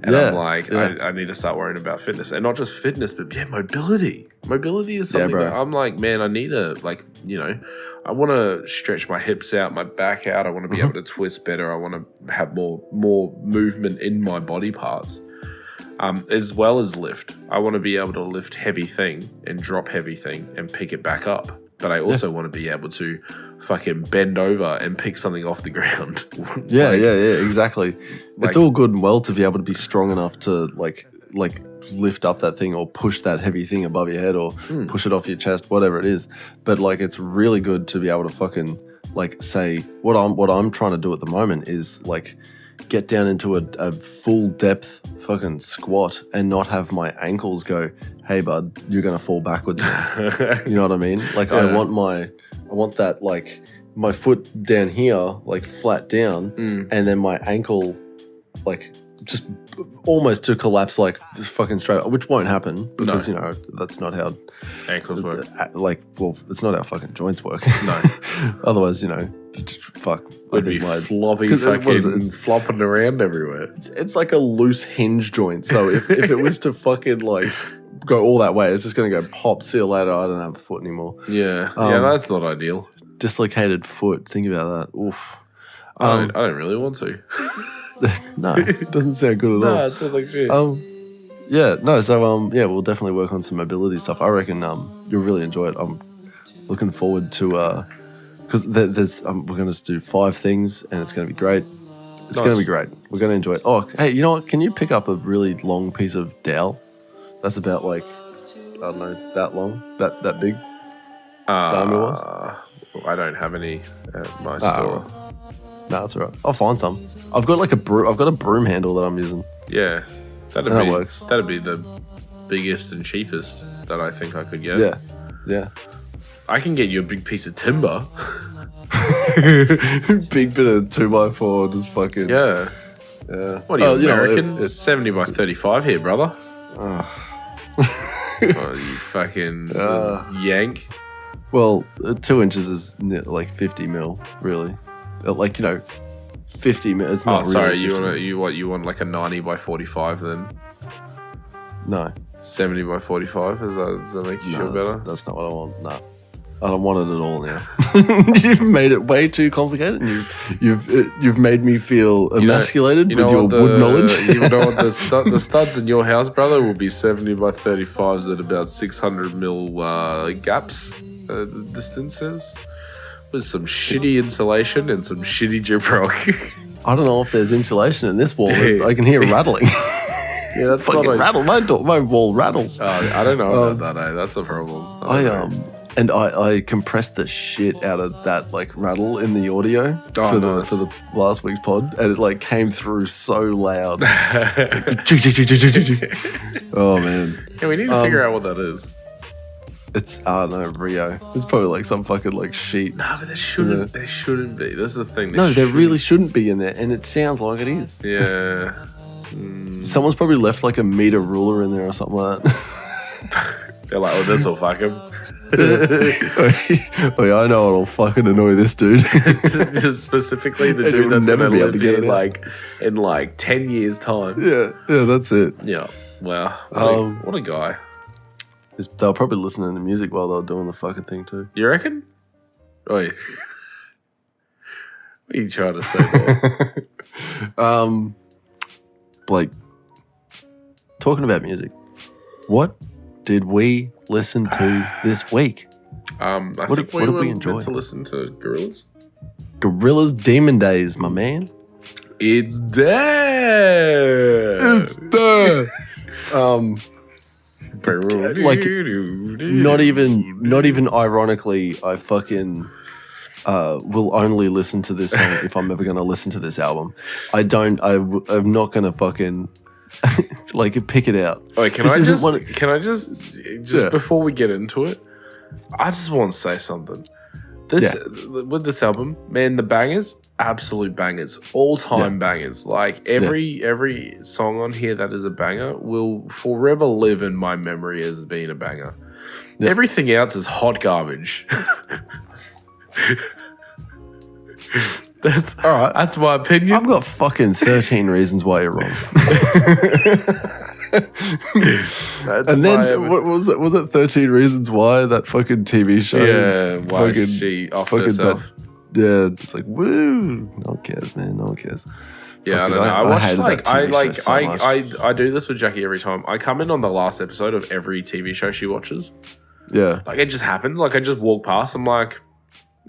And I'm I need to start worrying about fitness, and not just fitness, but mobility. Mobility is something that I'm man, I need to I want to stretch my hips out, my back out. I want to be able to twist better. I want to have more movement in my body parts. As well as lift. I want to be able to lift heavy thing and drop heavy thing and pick it back up. But I also want to be able to fucking bend over and pick something off the ground. Yeah, exactly. It's all good and well to be able to be strong enough to lift up that thing or push that heavy thing above your head or push it off your chest, whatever it is. But it's really good to be able to fucking say what I'm trying to do at the moment is get down into a full depth fucking squat and not have my ankles go, hey bud, you're gonna fall backwards now. You know what I mean? I want that my foot down here flat down and then my ankle just almost to collapse fucking straight up, which won't happen because that's not how ankles work. It's not how fucking joints work. No. Otherwise, fuck. It'd be floppy fucking flopping around everywhere. It's like a loose hinge joint. So if it was to fucking go all that way, it's just going to go pop, see you later, I don't have a foot anymore. Yeah. That's not ideal. Dislocated foot. Think about that. Oof. I don't really want to. No, it doesn't sound good at all. No, it sounds like shit. We'll definitely work on some mobility stuff. I reckon you'll really enjoy it. I'm looking forward to because we're going to do 5 things and it's going to be great. It's going to be great. We're going to enjoy it. Oh, hey, you know what? Can you pick up a really long piece of dowel? That's about I don't know, that long, that big. I don't have any at my store. No, that's all right. I'll find some. I've got a broom handle that I'm using. Yeah. That works. That'd be the biggest and cheapest that I think I could get. Yeah. I can get you a big piece of timber. Big bit of 2x4, just fucking. Yeah. What are you, American? 70 by 35 here, brother. Oh, you fucking yank. Well, 2 inches is like 50 mil, really. Like, 50 mil. It's not. Oh, sorry. Really You want like a 90 by 45 then? No. 70 by 45. Does that make you feel better? That's not what I want. No. I don't want it at all now. You've made it way too complicated, and you've made me feel emasculated with your wood knowledge. You know what the studs in your house, brother, will be 70 by 35s at about 600 mil gaps distances, with some shitty insulation and some shitty gyprock. I don't know if there's insulation in this wall. I can hear rattling. Yeah, that's fucking rattle. My wall rattles. I don't know about that. That's a problem. I compressed the shit out of that like rattle in the audio for the last week's pod, and it like came through so loud. Oh man! Yeah, we need to figure out what that is. It's Rio. It's probably like some fucking like sheet. No, but there shouldn't. There shouldn't be. This is the thing. There really shouldn't be in there, and it sounds like it is. Yeah. Someone's probably left like a meter ruler in there or something like that. They're like, this will fuck him. Oh yeah, I know it'll fucking annoy this dude. Just specifically the dude that's never be able to get it in like 10 years time. Yeah, that's it. Yeah. Wow. What a guy. They'll probably listen to the music while they're doing the fucking thing too. You reckon? Oi. What are you trying to say there? Blake, talking about music, what did we listen to this week? I think we were meant to listen to Gorillaz. Gorillaz Demon Days, my man. It's there. It's there. Like, not even ironically, I fucking will only listen to this song if I'm ever going to listen to this album. I'm not going to fucking like pick it out. Wait, can I just before we get into it, I just want to say something. With this album, man, the bangers, absolute bangers, all-time bangers. Like every song on here that is a banger will forever live in my memory as being a banger. Yeah. Everything else is hot garbage. That's all right. That's my opinion. I've got fucking 13 reasons why you're wrong. And then what was it? Was it 13 Reasons Why, that fucking TV show? Yeah, why she off herself. It's like, woo! No one cares, man. No one cares. Yeah, I don't know. I do this with Jackie every time. I come in on the last episode of every TV show she watches. Yeah, like it just happens. Like I just walk past. I'm like,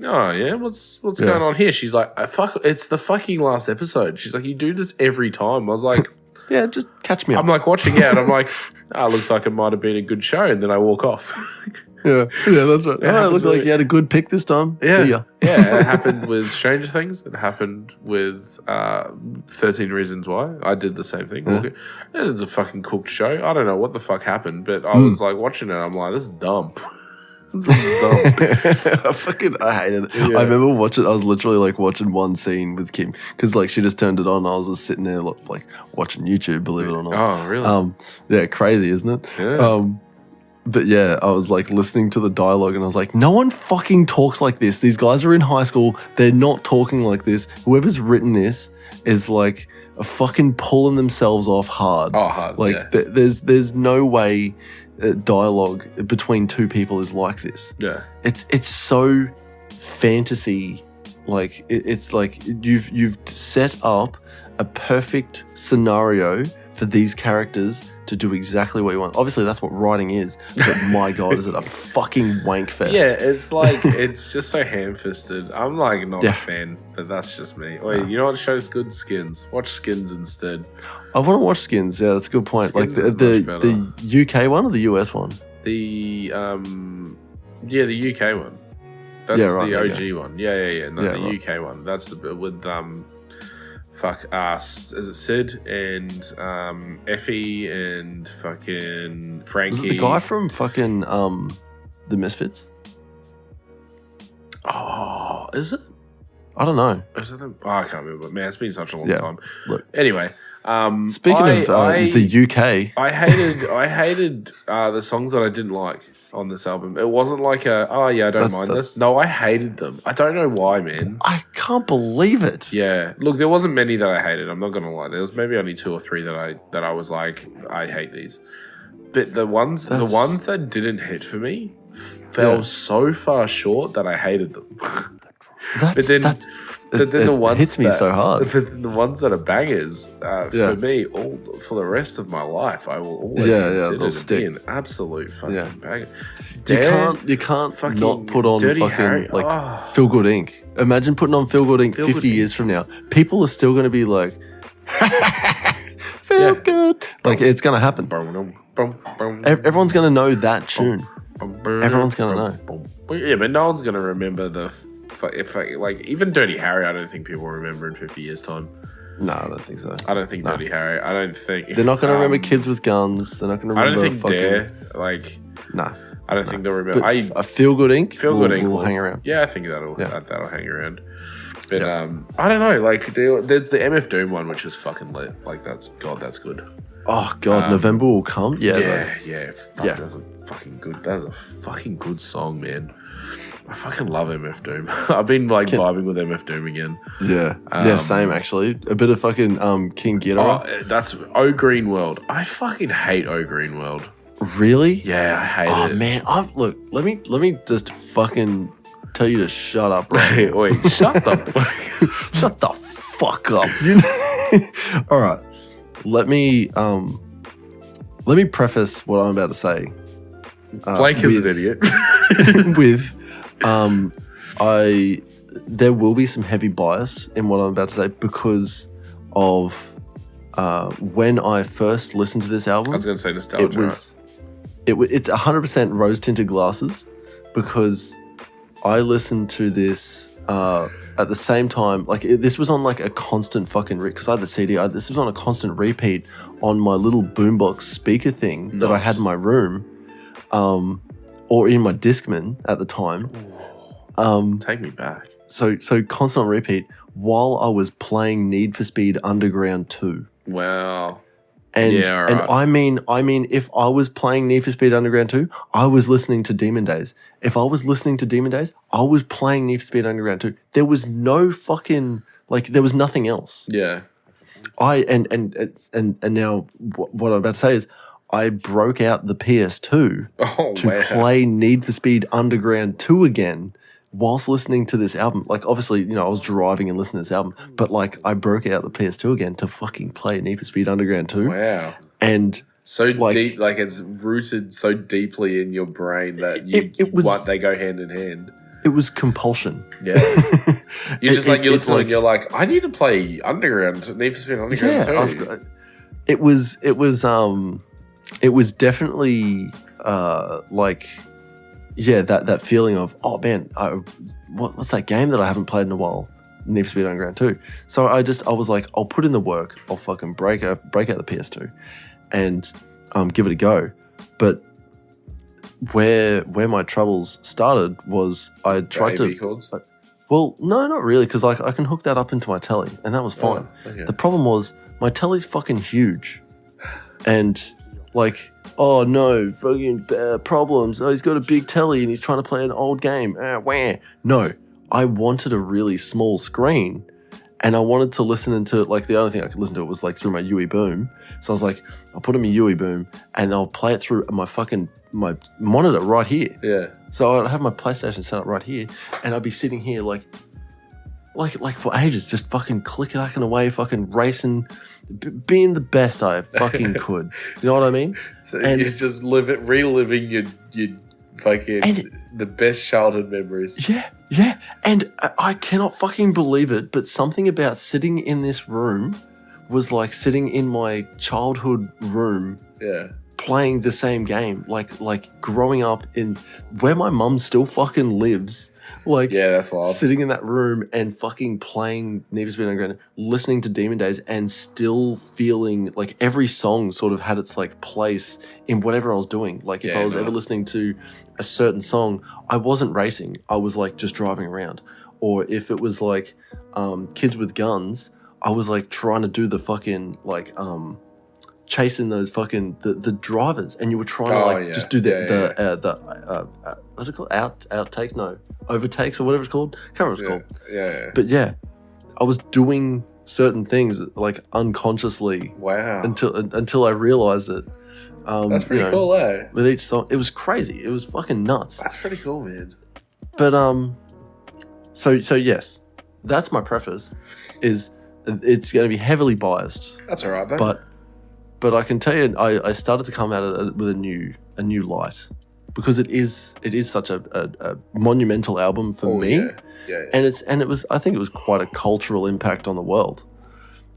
oh yeah, what's going on here? She's like, fuck, it's the fucking last episode. She's like, you do this every time. I was like, yeah, just catch me up. I'm like watching it, and I'm like, looks like it might have been a good show, and then I walk off. yeah, that's right. It looked like you had a good pick this time. Yeah, see ya. Yeah, it happened with Stranger Things. It happened with 13 Reasons Why. I did the same thing. Yeah. It's a fucking cooked show. I don't know what the fuck happened, but I was like watching it. I'm like, this is dumb. This is dumb. I hated it. Yeah. I remember watching. I was literally like watching one scene with Kim because like she just turned it on. I was just sitting there like watching YouTube. Believe it or not. Oh, really? Yeah, crazy, isn't it? Yeah. But yeah, I was like listening to the dialogue and I was like, no one fucking talks like this. These guys are in high school. They're not talking like this. Whoever's written this is like fucking pulling themselves off hard. Oh, hard. Like there's no way dialogue between two people is like this. Yeah. It's so fantasy. Like it's like you've set up a perfect scenario for these characters to do exactly what you want. Obviously, that's what writing is. But my God, is it a fucking wank fest? Yeah, it's like, it's just so ham-fisted. I'm like not a fan, but that's just me. Wait, you know what shows good? Skins. Watch Skins instead. I want to watch Skins. Yeah, that's a good point. Skins like the UK one or the US one? The the UK one. That's the OG one. Yeah. No, the UK one. That's the with Is it Sid and Effie and fucking Frankie? Was it the guy from fucking the Misfits? Oh, is it? I don't know. Is it I can't remember. Man, it's been such a long time. Look. Anyway, speaking of the UK, I hated the songs that I didn't like on this album. It wasn't like I don't mind this. No, I hated them. I don't know why, man. I can't believe it. Yeah. Look, there wasn't many that I hated. I'm not gonna lie. There was maybe only 2 or 3 that I was like, I hate these. But the ones that didn't hit for me fell so far short that I hated them. But then the ones hits me so hard. But the ones that are bangers, for me, for the rest of my life, I will always consider it to be an absolute fucking banger. You can't not put on Dirty fucking Harry. Feel Good Inc. Imagine putting on Feel Good Inc. 50 years from now. People are still going to be like, feel good. Like, it's going to happen. Everyone's going to know that tune. Everyone's going to know. Yeah, but no one's going to remember like even Dirty Harry. I don't think people will remember in 50 years' time. No, I don't think so. I don't think Dirty Harry. I don't think they're not going to remember Kids with Guns. They're not going to remember. I don't think Dare. Like, no, I don't think they'll remember. A Feel Good Inc. will hang around. Yeah, I think that'll hang around. But I don't know. Like, there's the MF Doom one, which is fucking lit. Like, that's good. Oh God, November will come. Yeah. That's a fucking good. That's a fucking good song, man. I fucking love MF Doom. I've been vibing with MF Doom again. Yeah, same actually. A bit of fucking King Ghidorah. Oh, that's O Green World. I fucking hate O Green World. Really? Yeah, I hate it. Oh man, look. Let me just fucking tell you to shut up. Right? Wait, shut the shut the fuck up. You know? All right. Let me preface what I'm about to say. Blake is an idiot. with there will be some heavy bias in what I'm about to say because of when I first listened to this album. I was going to say nostalgia. It's 100% rose tinted glasses because I listened to this at the same time. Like this was on like a constant fucking because I had the CD. This was on a constant repeat on my little boombox speaker thing that I had in my room. Or in my Discman at the time. Take me back. So constant on repeat while I was playing Need for Speed Underground 2. Wow. And I mean if I was playing Need for Speed Underground 2, I was listening to Demon Days. If I was listening to Demon Days, I was playing Need for Speed Underground 2. There was no fucking there was nothing else. Yeah. And now what I'm about to say is I broke out the PS2 to play Need for Speed Underground 2 again whilst listening to this album. Like, obviously, I was driving and listening to this album, but, I broke out the PS2 again to fucking play Need for Speed Underground 2. Wow. And so deep, it's rooted so deeply in your brain that they go hand in hand. It was compulsion. Yeah. You're just you're listening and you're like, I need to play Underground, Need for Speed Underground 2. It was definitely that feeling of, oh man, what's that game that I haven't played in a while? Need for Speed Underground 2. So I was like, I'll put in the work. I'll fucking break out the PS2 and give it a go. But where my troubles started was I tried to. Chords? Well, no, not really, because I can hook that up into my telly, and that was fine. Oh, okay. The problem was my telly's fucking huge, and oh no, fucking problems. Oh, he's got a big telly and he's trying to play an old game. Wah. No, I wanted a really small screen and I wanted to listen into the only thing I could listen to it was through my UE Boom. So I was like, I'll put in my UE Boom and I'll play it through my monitor right here. Yeah. So I'd have my PlayStation set up right here and I'd be sitting here like for ages, just fucking clicking away, fucking racing, being the best I fucking could. You know what I mean? So you're just reliving your fucking the best childhood memories. Yeah. And I cannot fucking believe it, but something about sitting in this room was like sitting in my childhood room. Yeah. playing the same game, like growing up in where my mum still fucking lives. Like, yeah, that's wild. Sitting in that room and fucking playing Need for Speed Underground, listening to Demon Days, and still feeling like every song sort of had its like place in whatever I was doing. Like if I was ever listening to a certain song, I wasn't racing. I was like just driving around. Or if it was like Kids with Guns, I was like trying to do the fucking like chasing those fucking the drivers, and you were trying to just do the what's it called, outtake, no, overtakes or whatever it's called, can't remember what it's called. But yeah, I was doing certain things like unconsciously. Wow. Until I realized it. That's pretty cool, eh? With each song, it was crazy. It was fucking nuts. That's pretty cool, man. But so yes, that's my preface. Is it's going to be heavily biased. That's all right, though. But I can tell you, I started to come at it with a new light, because it is such a monumental album for me. Yeah. And I think it was quite a cultural impact on the world.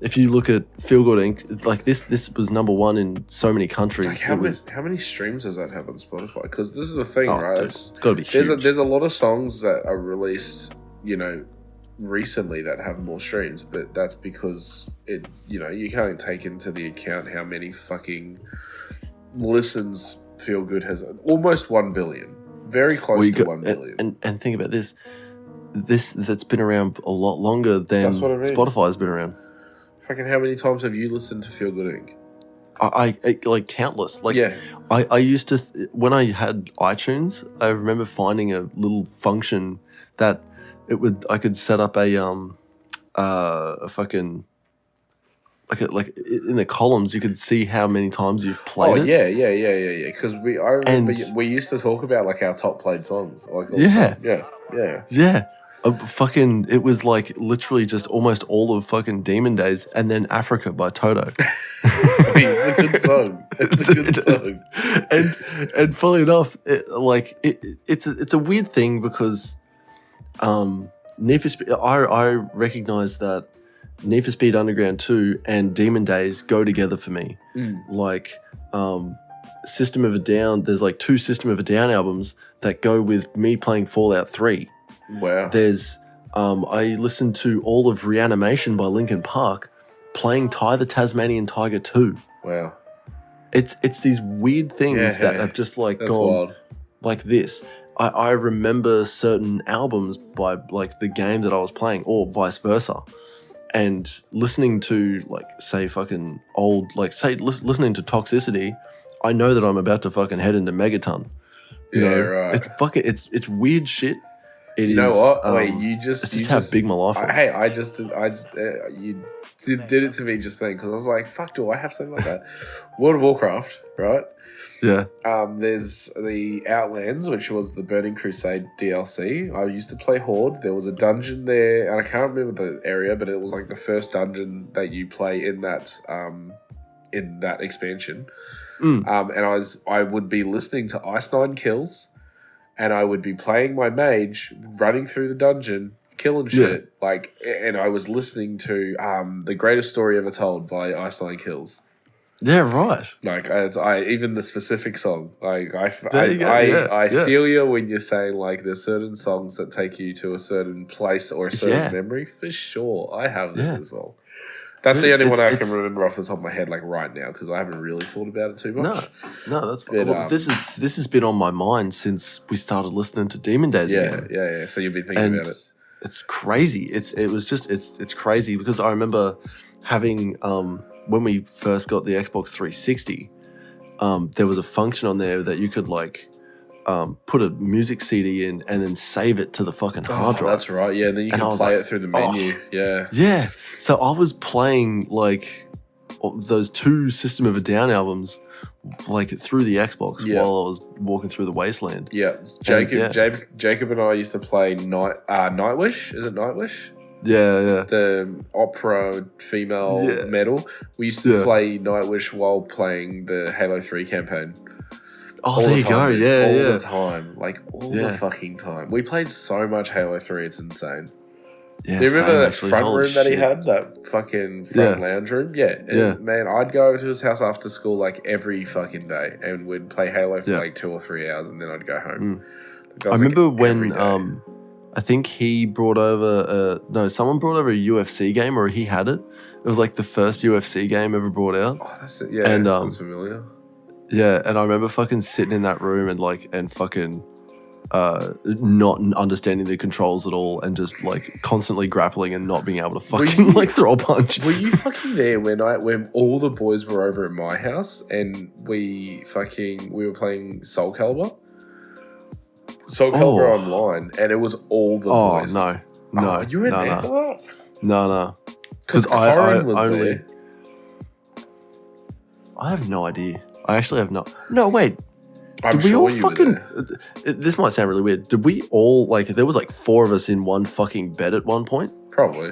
If you look at Feel Good Inc., like this was number one in so many countries. Like how many streams does that have on Spotify? Because this is the thing, right? Dude, it's got to be huge. There's a lot of songs that are released, recently that have more streams, but that's because you can't take into the account how many fucking listens Feel Good has. Almost 1 billion, very close to 1 billion. And think about this that's been around a lot longer than Spotify's been around. Fucking how many times have you listened to Feel Good Inc? I like countless. Like, yeah. I used to when I had iTunes, I remember finding a little function that I could set up a fucking like in the columns you could see how many times you've played it. Yeah. Because I remember we used to talk about like our top played songs. Like yeah. It was like literally just almost all of fucking Demon Days, and then Africa by Toto. It's a good song. It's a good song. And funnily enough, it's a weird thing because Need for Speed, I recognize that Need for Speed Underground 2 and Demon Days go together for me. Like System of a Down, there's like 2 System of a Down albums that go with me playing Fallout 3. Wow. There's I listened to all of Reanimation by Linkin Park playing Ty the Tasmanian Tiger 2. Wow. It's these weird things that have just like gone wild. Like this. I remember certain albums by like the game that I was playing, or vice versa, and listening to like say fucking old, like say listening to Toxicity, I know that I'm about to fucking head into Megaton. Right. It's fucking it's weird shit. You know what? Wait, it's just how big my life is. Hey, you did it to me just then, because I was like, fuck, do I have something like that? World of Warcraft, right? Yeah. There's the Outlands, which was the Burning Crusade DLC. I used to play Horde. There was a dungeon there, and I can't remember the area, but it was like the first dungeon that you play in that expansion. And I would be listening to Ice Nine Kills, and I would be playing my mage, running through the dungeon, killing shit. Like, and I was listening to The Greatest Story Ever Told by Ice Nine Kills. Yeah, right. Like, I even the specific song. Like, I feel you when you're saying like there's certain songs that take you to a certain place or a certain memory. For sure, I have that as well. That's the only one I can remember off the top of my head, like right now, because I haven't really thought about it too much. No, that's fine. Well, this has been on my mind since we stared listening to Demon Days. Yeah. So you've been thinking about it. It's crazy. It's crazy because I remember having when we first got the Xbox 360, there was a function on there that you could like put a music CD in and then save it to the fucking hard drive. That's right. Yeah, then you can play it through the menu. Yeah. So I was playing like those 2 System of a Down albums like through the Xbox while I was walking through the wasteland. Yeah. Jacob and I used to play Nightwish. Is it Nightwish? Yeah. The opera female metal. We used to play Nightwish while playing the Halo 3 campaign. Oh, there you go. All the time. Like, all the fucking time. We played so much Halo 3, it's insane. Yeah, Do you remember same, that actually. front Holy room that he shit. had? That fucking front lounge room? Yeah. Yeah. Man, I'd go over to his house after school like every fucking day and we'd play Halo for like 2 or 3 hours and then I'd go home. I remember when I think he brought over someone brought over a UFC game, or he had it. It was like the first UFC game ever brought out. Oh, that's it. Yeah, and, sounds familiar. Yeah, and I remember fucking sitting in that room and fucking not understanding the controls at all and just like constantly grappling and not being able to fucking like throw a punch. Were you fucking there when all the boys were over at my house and we were playing Soul Calibur? Soul Calibur online, and it was all the boys. No. You were there for that? No. Because Karen was only, there. I have no idea. I actually have no. No, wait. I'm did we sure all you fucking? were there. This might sound really weird. Did we all like? There was like 4 of us in one fucking bed at one point. Probably.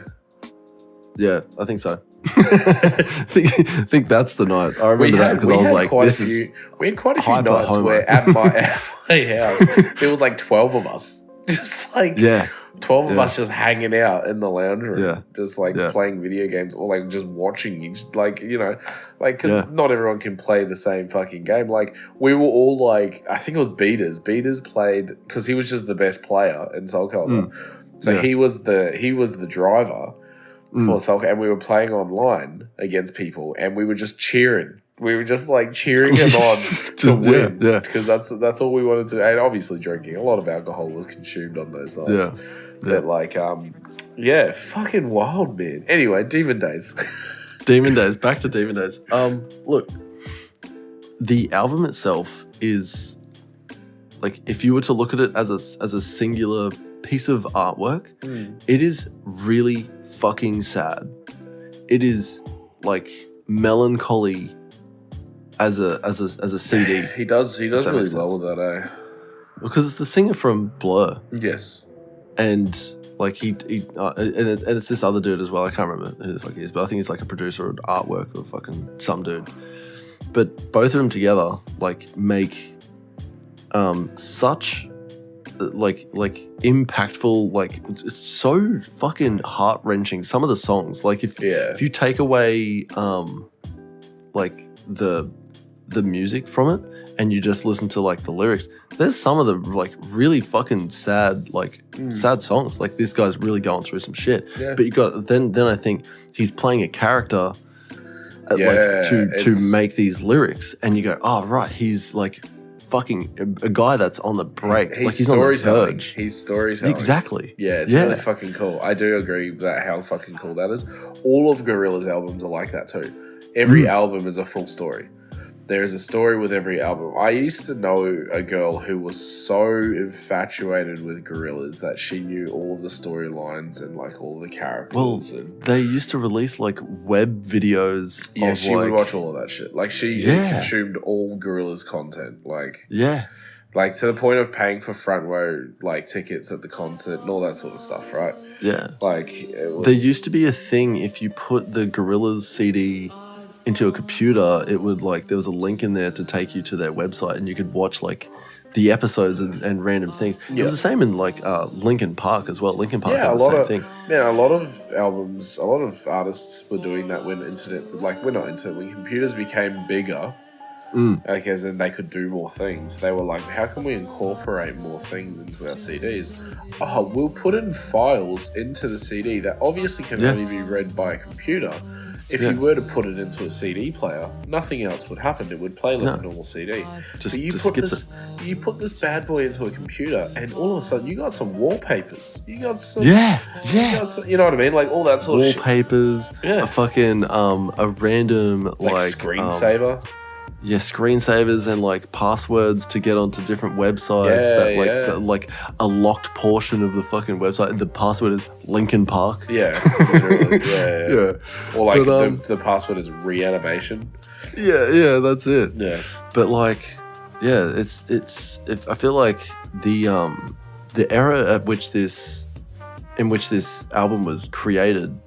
Yeah, I think so. I think that's the night. I remember that because I was like, "This is." We had quite a few nights where at my house there was like 12 of us, just like 12 of us just hanging out in the lounge room, just like playing video games or like just watching each, like, you know, like, because not everyone can play the same fucking game. Like, we were all like, I think it was Beaters played, because he was just the best player in Soul Calibur. So he was the driver for Soul Calibur, and we were playing online against people, and we were just cheering. We were just like cheering him on to win, because that's all we wanted to. And obviously, drinking. A lot of alcohol was consumed on those nights. But like, fucking wild, man. Anyway, Demon Days. Demon Days. Back to Demon Days. Look, the album itself is like, if you were to look at it as a singular piece of artwork, it is really fucking sad. It is like melancholy as a CD. He does really well with that, eh? Because it's the singer from Blur. Yes. And like and it's this other dude as well. I can't remember who the fuck he is, but I think he's like a producer of artwork or fucking some dude. But both of them together like make such like impactful, like it's so fucking heart-wrenching. Some of the songs, like if you take away like the music from it and you just listen to like the lyrics, there's some of the like really fucking sad sad songs. Like, this guy's really going through some shit. But you got then I think he's playing a character to make these lyrics, and you go, oh right, he's like fucking a guy that's on the break. He's on the verge. He's storytelling. Exactly. Yeah, it's really fucking cool. I do agree with that, how fucking cool that is. All of Gorillaz albums are like that too. Every album is a full story. There is a story with every album. I used to know a girl who was so infatuated with Gorillaz that she knew all of the storylines and like all the characters. Well, they used to release like web videos. Yeah, she would watch all of that shit. Like, she consumed all Gorillaz content. Like, like to the point of paying for front row like tickets at the concert and all that sort of stuff, right? Yeah. Like, there used to be a thing, if you put the Gorillaz CD into a computer, it would like, there was a link in there to take you to their website and you could watch like the episodes and random things. It was the same in like Linkin Park as well. Linkin Park had the same thing. Man, a lot of albums, a lot of artists were doing that when when computers became bigger, like, as in they could do more things. They were like, how can we incorporate more things into our CDs? Oh, we'll put in files into the CD that obviously can only be read by a computer. If you were to put it into a CD player, nothing else would happen. It would play like a normal CD. You put this bad boy into a computer, and all of a sudden you got some wallpapers. You got some you know what I mean? Like all that sort of shit. Wallpapers, a fucking a random like screensaver. Screensavers and like passwords to get onto different websites like a locked portion of the fucking website, and the password is Linkin Park. Literally. Or like the password is reanimation. That's it. Yeah. But like, I feel like the era in which this album was created,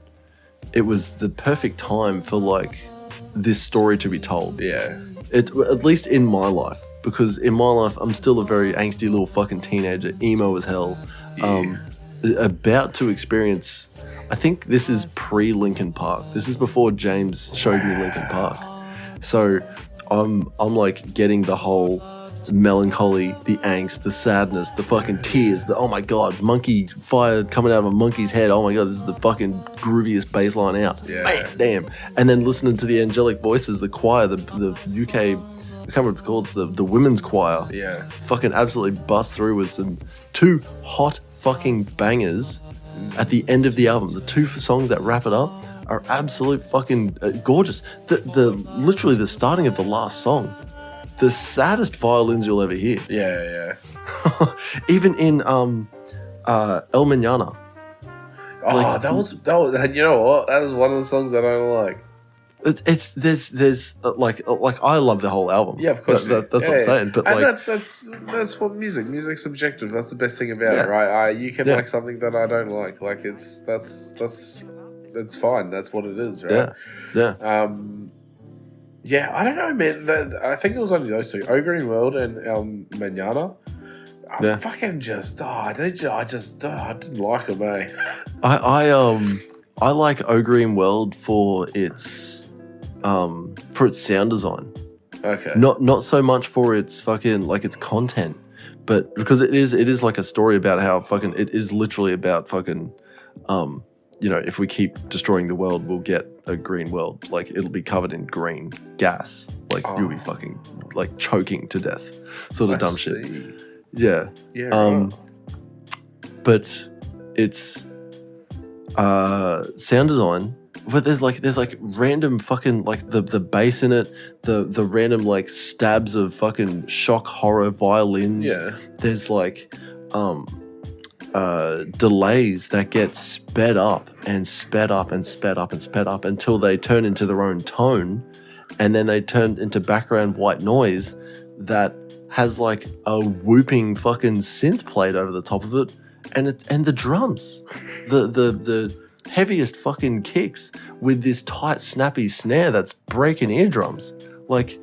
it was the perfect time for like this story to be told. Yeah. At least in my life, because in my life I'm still a very angsty little fucking teenager, emo as hell. about to experience. I think this is pre-Linkin Park. This is before James showed me Linkin Park. So I'm like getting the whole melancholy, the angst, the sadness, the fucking tears, the oh my god, monkey fire coming out of a monkey's head. Oh my god, this is the fucking grooviest bass line out. Yeah. Man, damn. And then listening to the angelic voices, the choir, the UK, I can't remember what it's called, it's the women's choir. Yeah. Fucking absolutely bust through with some 2 hot fucking bangers at the end of the album. The 2 songs that wrap it up are absolute fucking gorgeous. The literally the starting of the last song, the saddest violins you'll ever hear. Yeah. Even in El Mañana. Oh, Like, that was. You know what? That was one of the songs that I don't like. There's like I love the whole album. Yeah, of course. That's what I'm saying. But and like that's what music's subjective. That's the best thing about it, right? You can like something that I don't like. Like that's fine. That's what it is, right? Yeah. Yeah, I don't know, man. I think it was only those 2, O Green World and El Mañana. I fucking just, I didn't like them, eh? I like O Green World for its sound design. Okay. Not so much for its fucking like its content, but because it is like a story about how fucking it is literally about fucking if we keep destroying the world, we'll get a green world. Like it'll be covered in green gas. Like you'll be fucking like choking to death. Sort of dumb shit. Yeah. Yeah. Right. But it's sound design. But there's like random fucking like the bass in it, the random like stabs of fucking shock horror violins. Yeah. There's like delays that get sped up and sped up and sped up and sped up until they turn into their own tone, and then they turn into background white noise that has like a whooping fucking synth played over the top of it, and the drums, the heaviest fucking kicks with this tight snappy snare that's breaking eardrums. Like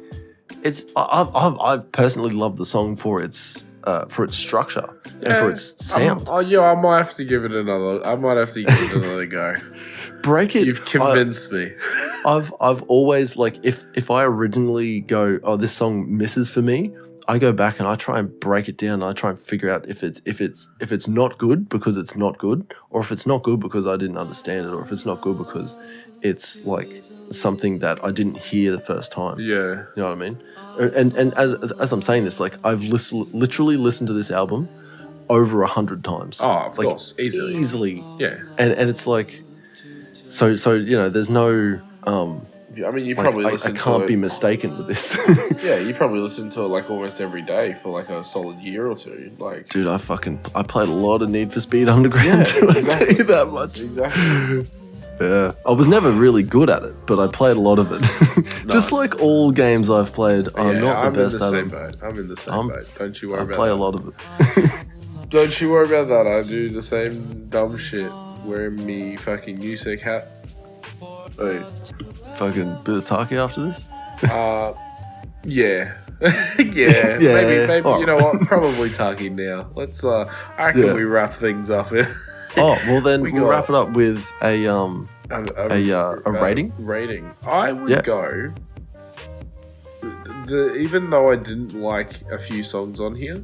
I personally love the song for its structure and for its sound. I might have to give it another go. Break it. You've convinced me. I've always like if I originally go, oh, this song misses for me, I go back and I try and break it down and I try and figure out if it's not good because it's not good, or if it's not good because I didn't understand it, or if it's not good because it's like something that I didn't hear the first time. Yeah. You know what I mean? And as I'm saying this, like I've literally listened to this album over 100 times. Oh, of course, easily. Yeah. And it's like, so there's no. I mean, you like, probably I listen to can't it. be mistaken with this. Yeah, you probably listen to it like almost every day for like a solid year or 2. Like, dude, I played a lot of Need for Speed Underground too. Exactly. I tell you that much. Exactly. Yeah, I was never really good at it, but I played a lot of it. Nice. Just like all games I've played, I'm not the best at them. I'm in the same boat. Don't you worry about that. I play a lot of it. Don't you worry about that. I do the same dumb shit. Wearing me fucking music hat. Wait, fucking bit of Taki after this? Yeah. yeah. Maybe Oh. You know what? Probably talking now. Let's I reckon we wrap things up here. Oh, well then we'll wrap it up with a rating. Rating. I would go. Even though I didn't like a few songs on here,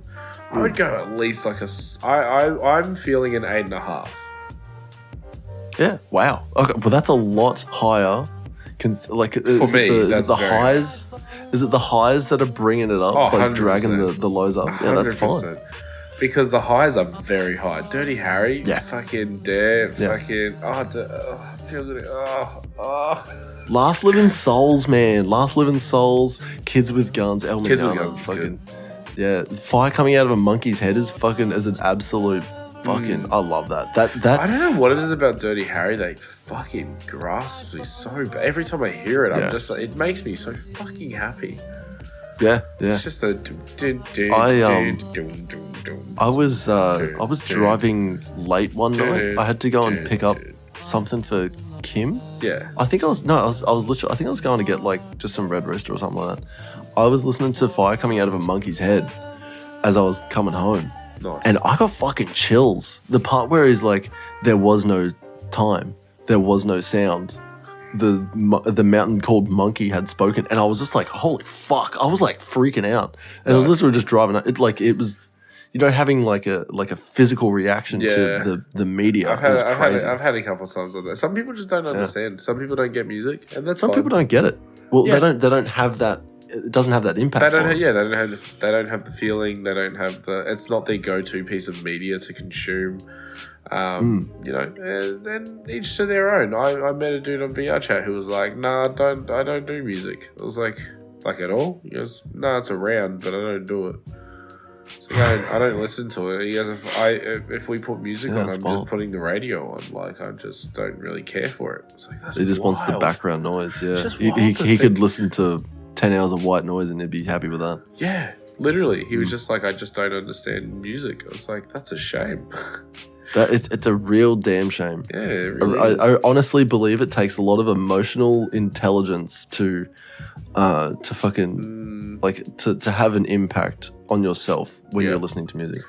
I would go at least like I'm feeling an 8.5. Yeah. Wow. Okay. Well, that's a lot higher. For me, that's the very highs. Is it the highs that are bringing it up, like 100%. dragging the lows up? Yeah, that's 100%. fine. Because the highs are very high. Dirty Harry, Yeah. fucking Dare, Yeah. fucking feel good. Last Living Souls, man. Last Living Souls. Kids with Guns. El Kids with Mañana, Guns is fucking. Yeah, fire coming out of a monkey's head is fucking as an absolute fucking. I love that. That I don't know what it is about Dirty Harry that fucking grasps me so bad. Every time I hear it, I'm just like, it makes me so fucking happy. yeah. It's just a. I was driving late one night. I had to go and pick up something for Kim. Yeah. I think I was literally. I think I was going to get like just some Red Rooster or something like that. I was listening to Fire Coming Out of a Monkey's Head as I was coming home, Nice. And I got fucking chills. The part where he's like, there was no time, there was no sound. The mountain called Monkey had spoken, and I was just like, holy fuck. I was like freaking out. And I was literally just driving. It was, having like a physical reaction to the media. I've had a couple of times on that. Some people just don't understand. Some people don't get music, and that's some people don't get it. Well, they don't have that. It doesn't have that impact. They don't have the feeling. They don't have the. It's not their go-to piece of media to consume. Then each to their own. I met a dude on VR chat who was like, "Nah, I don't do music." I was like at all? He goes, "Nah, it's around, but I don't do it." So I don't listen to it. He goes, if we put music on, I'm just putting the radio on. Like, I just don't really care for it. It's like, that's he just wants the background noise. Yeah, he could listen to 10 hours of white noise and he'd be happy with that. Yeah, literally. He was just like, I just don't understand music. I was like, that's a shame. It's a real damn shame. Yeah, it really I honestly believe it takes a lot of emotional intelligence to fucking to have an impact on yourself when you're listening to music.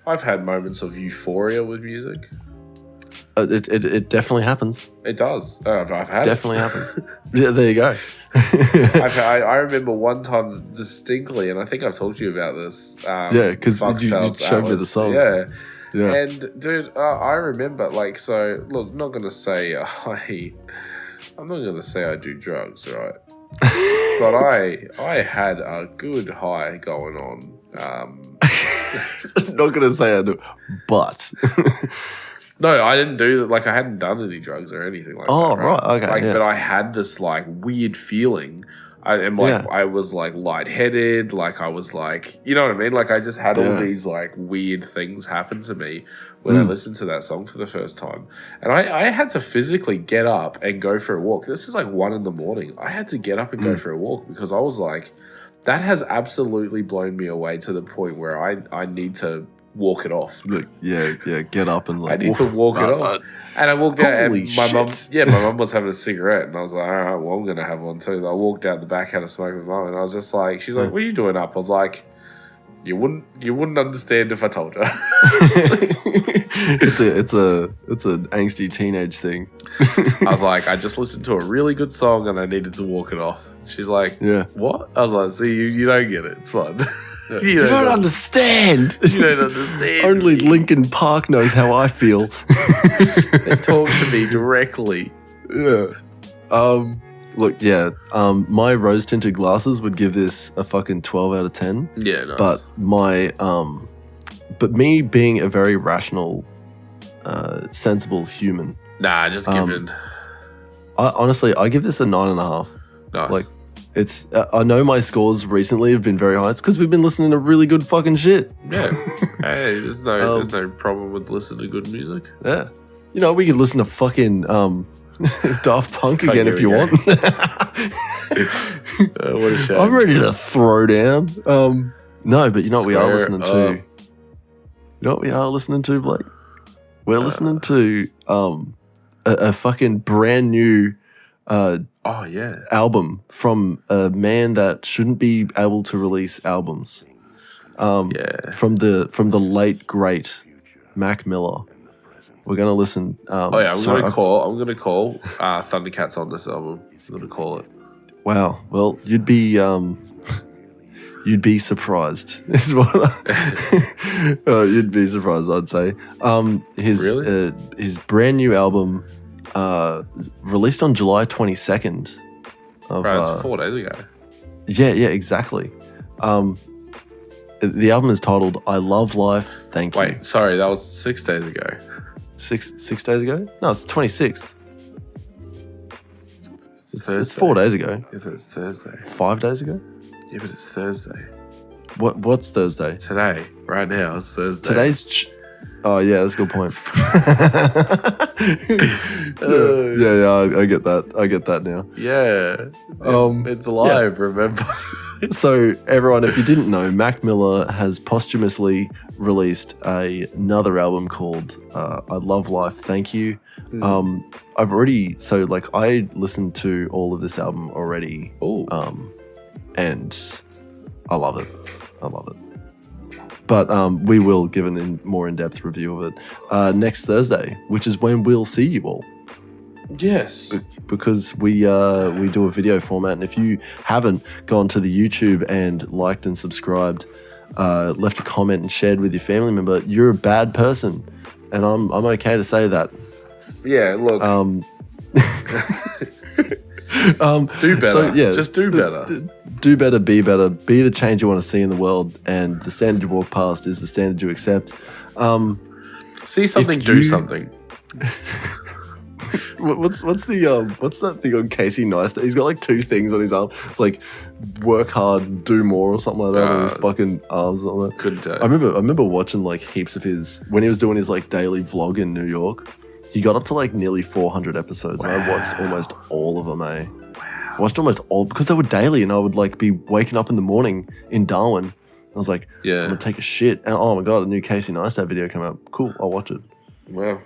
I've had moments of euphoria with music. It definitely happens. It does. I've had definitely happens. Yeah, there you go. I remember one time distinctly, and I think I've talked to you about this. Because you showed me the song. Yeah. And dude, I remember so. Look, I'm not gonna say I do drugs, right? But I had a good high going on. I'm not gonna say I do, but. No, I didn't do that. I hadn't done any drugs or anything like that. Oh, right. Okay. But I had this weird feeling. I was lightheaded. I was you know what I mean? I just had all these weird things happen to me when I listened to that song for the first time. And I had to physically get up and go for a walk. This is 1 a.m. I had to get up and go for a walk because I was like, that has absolutely blown me away to the point where I need to walk it off. Get up and I need to walk it off. And I walked out and my mum was having a cigarette and I was like, all right, well, I'm going to have one too. I walked out the back, had a smoke with mum and I was just like, she's like, what are you doing up? I was like, you wouldn't understand if I told you. It's an angsty teenage thing. I was like, I just listened to a really good song and I needed to walk it off. She's like, what? I was like, see, you don't get it. It's fun. You don't understand. You don't understand. Only Linkin Park knows how I feel. They talk to me directly. Yeah. My rose tinted glasses would give this a fucking 12 out of 10. Yeah, nice. But me being a very rational, sensible human. Nah, just give it. I give this a 9.5. Nice. It's. I know my scores recently have been very high. It's because we've been listening to really good fucking shit. Yeah. Hey, there's no problem with listening to good music. Yeah. We could listen to fucking Daft Punk again if you want. What a shame. I'm ready to throw down. No, but you know what we are listening to? You know what we are listening to, Blake? We're listening to a fucking brand new album from a man that shouldn't be able to release albums. From the late great Mac Miller. We're gonna listen. I'm gonna call Thundercats on this album. I'm gonna call it. Wow. Well, you'd be surprised. Is what you'd be surprised. I'd say. His brand new album. Released on July 22nd. It's 4 days ago. Yeah, exactly. The album is titled "I Love Life, Thank You." Wait, sorry, that was 6 days ago. Six days ago? No, it's the 26th. It's 4 days ago. If it's Thursday. 5 days ago? Yeah, but it's Thursday. What's Thursday? Today, right now, it's Thursday. Today's. Oh yeah, that's a good point. I get that. I get that now. Yeah. It's live, remember? So everyone, if you didn't know, Mac Miller has posthumously released another album called I Love Life, Thank You. I've already I listened to all of this album already. Oh. And I love it. But we will give a more in-depth review of it next Thursday, which is when we'll see you all. Yes. Because we do a video format, and if you haven't gone to the YouTube and liked and subscribed, left a comment and shared with your family member, you're a bad person, and I'm okay to say that. Yeah, look. Do better. So, yeah, just do better. Do better, be the change you want to see in the world, and the standard you walk past is the standard you accept. See something, do something. What's that thing on Casey Neistat? He's got like 2 things on his arm. It's like work hard, do more, or something like that on his fucking arms. Or something like that. I remember watching like heaps of his when he was doing his like daily vlog in New York. He got up to like nearly 400 episodes. Wow. And I watched almost all of them. Wow. I watched almost all because they were daily, and I would like be waking up in the morning in Darwin. I was like, I'm gonna take a shit, and oh my god, a new Casey Neistat video came out. Cool, I'll watch it. Wow.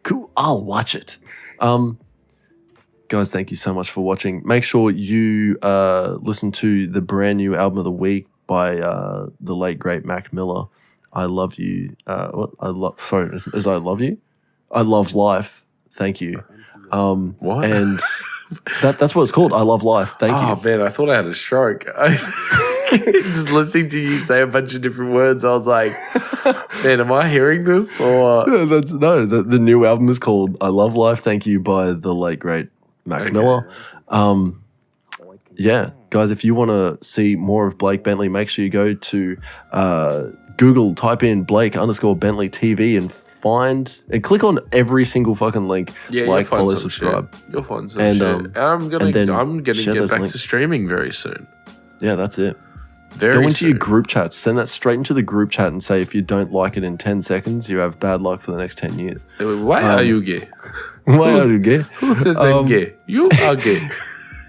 Cool, I'll watch it. Guys, thank you so much for watching. Make sure you listen to the brand new album of the week by the late great Mac Miller. I love you. Is I love you? I love life. Thank you. What? And that's what it's called. I love life. Thank you. Oh man, I thought I had a stroke. Just listening to you say a bunch of different words, I was like, man, am I hearing this? Or the new album is called I Love Life, Thank You by the late great Mac Miller. Yeah, guys, if you want to see more of Blake Bentley, make sure you go to Google, type in Blake_Bentley TV and click on every single fucking link. Like, follow, subscribe. You'll find some shit. I'm gonna get back links to streaming very soon. Yeah, that's it. Go into your group chat. Send that straight into the group chat and say if you don't like it in 10 seconds, you have bad luck for the next 10 years. Why are you gay? Why are you gay? Who says I'm gay? You are gay.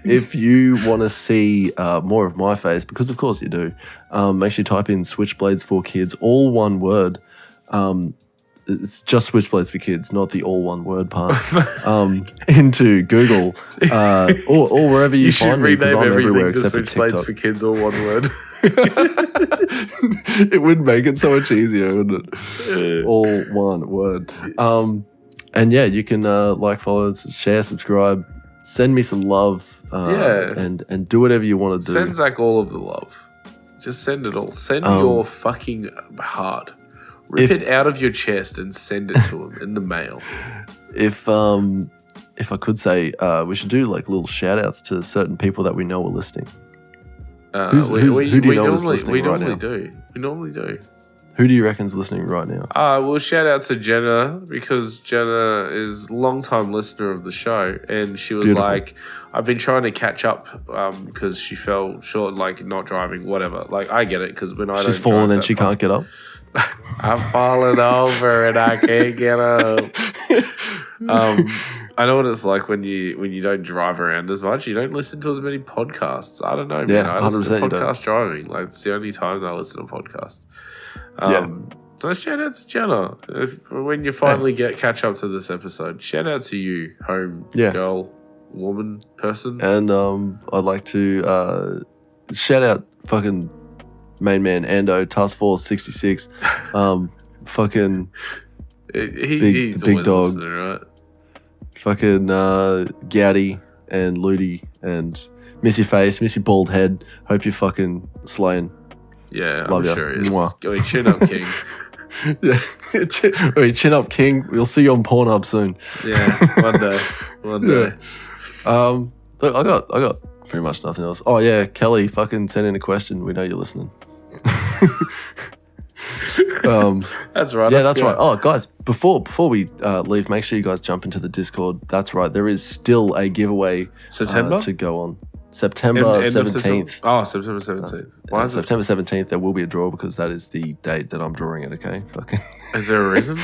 If you want to see more of my face, because of course you do, make sure you type in Switchblades for Kids, all one word. It's just Switchblades for Kids, not the all one word part. Into Google or wherever you find me, because I'm everywhere except for TikTok. Switchblades for Kids, all one word. It would make it so much easier, wouldn't it? All one word. And yeah, you can like, follow, share, subscribe, send me some love, and do whatever you want to do. Send Zakk all of the love. Just send it all. Send your fucking heart. Rip it out of your chest and send it to him in the mail. If I could say, we should do like little shout outs to certain people that we know are listening. Who do you know is listening right now? We normally do. Who do you reckon's listening right now? We'll shout out to Jenna, because Jenna is a long-time listener of the show, and she was like, I've been trying to catch up because she fell short, like not driving, whatever. Like, I get it, because when she's fallen and she can't get up. I'm falling over and I can't get up. I know what it's like when you don't drive around as much. You don't listen to as many podcasts. I don't know, man. Yeah, I listen to podcast driving. Like, it's the only time that I listen to podcasts. So shout out to Jenna. When you finally catch up to this episode, shout out to you, home girl, woman, person. And I'd like to shout out fucking main man Ando, Task Force 66. Fucking he's big dog. Right? Fucking Gowdy and Ludi and miss your face, miss your bald head. Hope you're fucking slaying. Yeah, love I'm ya. sure he is. Mwah. Go chin up, king. Yeah, chin up, king. We'll see you on Pornhub soon. Yeah, one day. Look, I got pretty much nothing else. Oh yeah, Kelly, fucking send in a question. We know you're listening. That's right. Yeah, that's right. Oh, guys, before we leave, make sure you guys jump into the Discord. That's right. There is still a giveaway to go on. September 17th. Oh, September 17th. Why is September 17th? There will be a draw because that is the date that I'm drawing it. Okay, fucking. Is there a reason?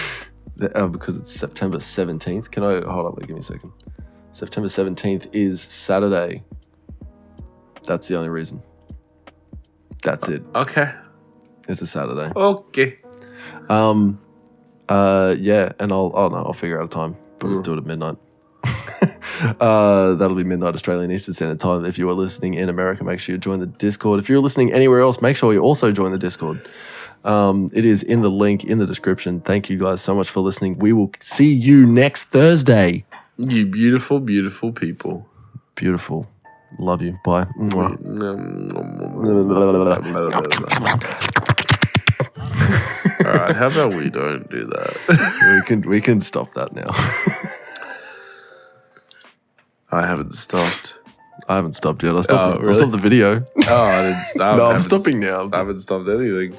Because it's September 17th. Can I hold up? Give me a second. September 17th is Saturday. That's the only reason. That's it. Okay. It's a Saturday. Okay. Yeah, and I'll figure out a time, but let's do it at midnight. That'll be midnight Australian Eastern Standard Time. If you are listening in America, make sure you join the Discord. If you're listening anywhere else, make sure you also join the Discord. It is in the link in the description. Thank you guys so much for listening. We will see you next Thursday. You beautiful, beautiful people. Beautiful. Love you. Bye. Alright, how about we don't do that? we can stop that now. I haven't stopped. I haven't stopped yet. I'll stop the video. Oh, I didn't stop. No, I'm stopping now. I haven't stopped anything.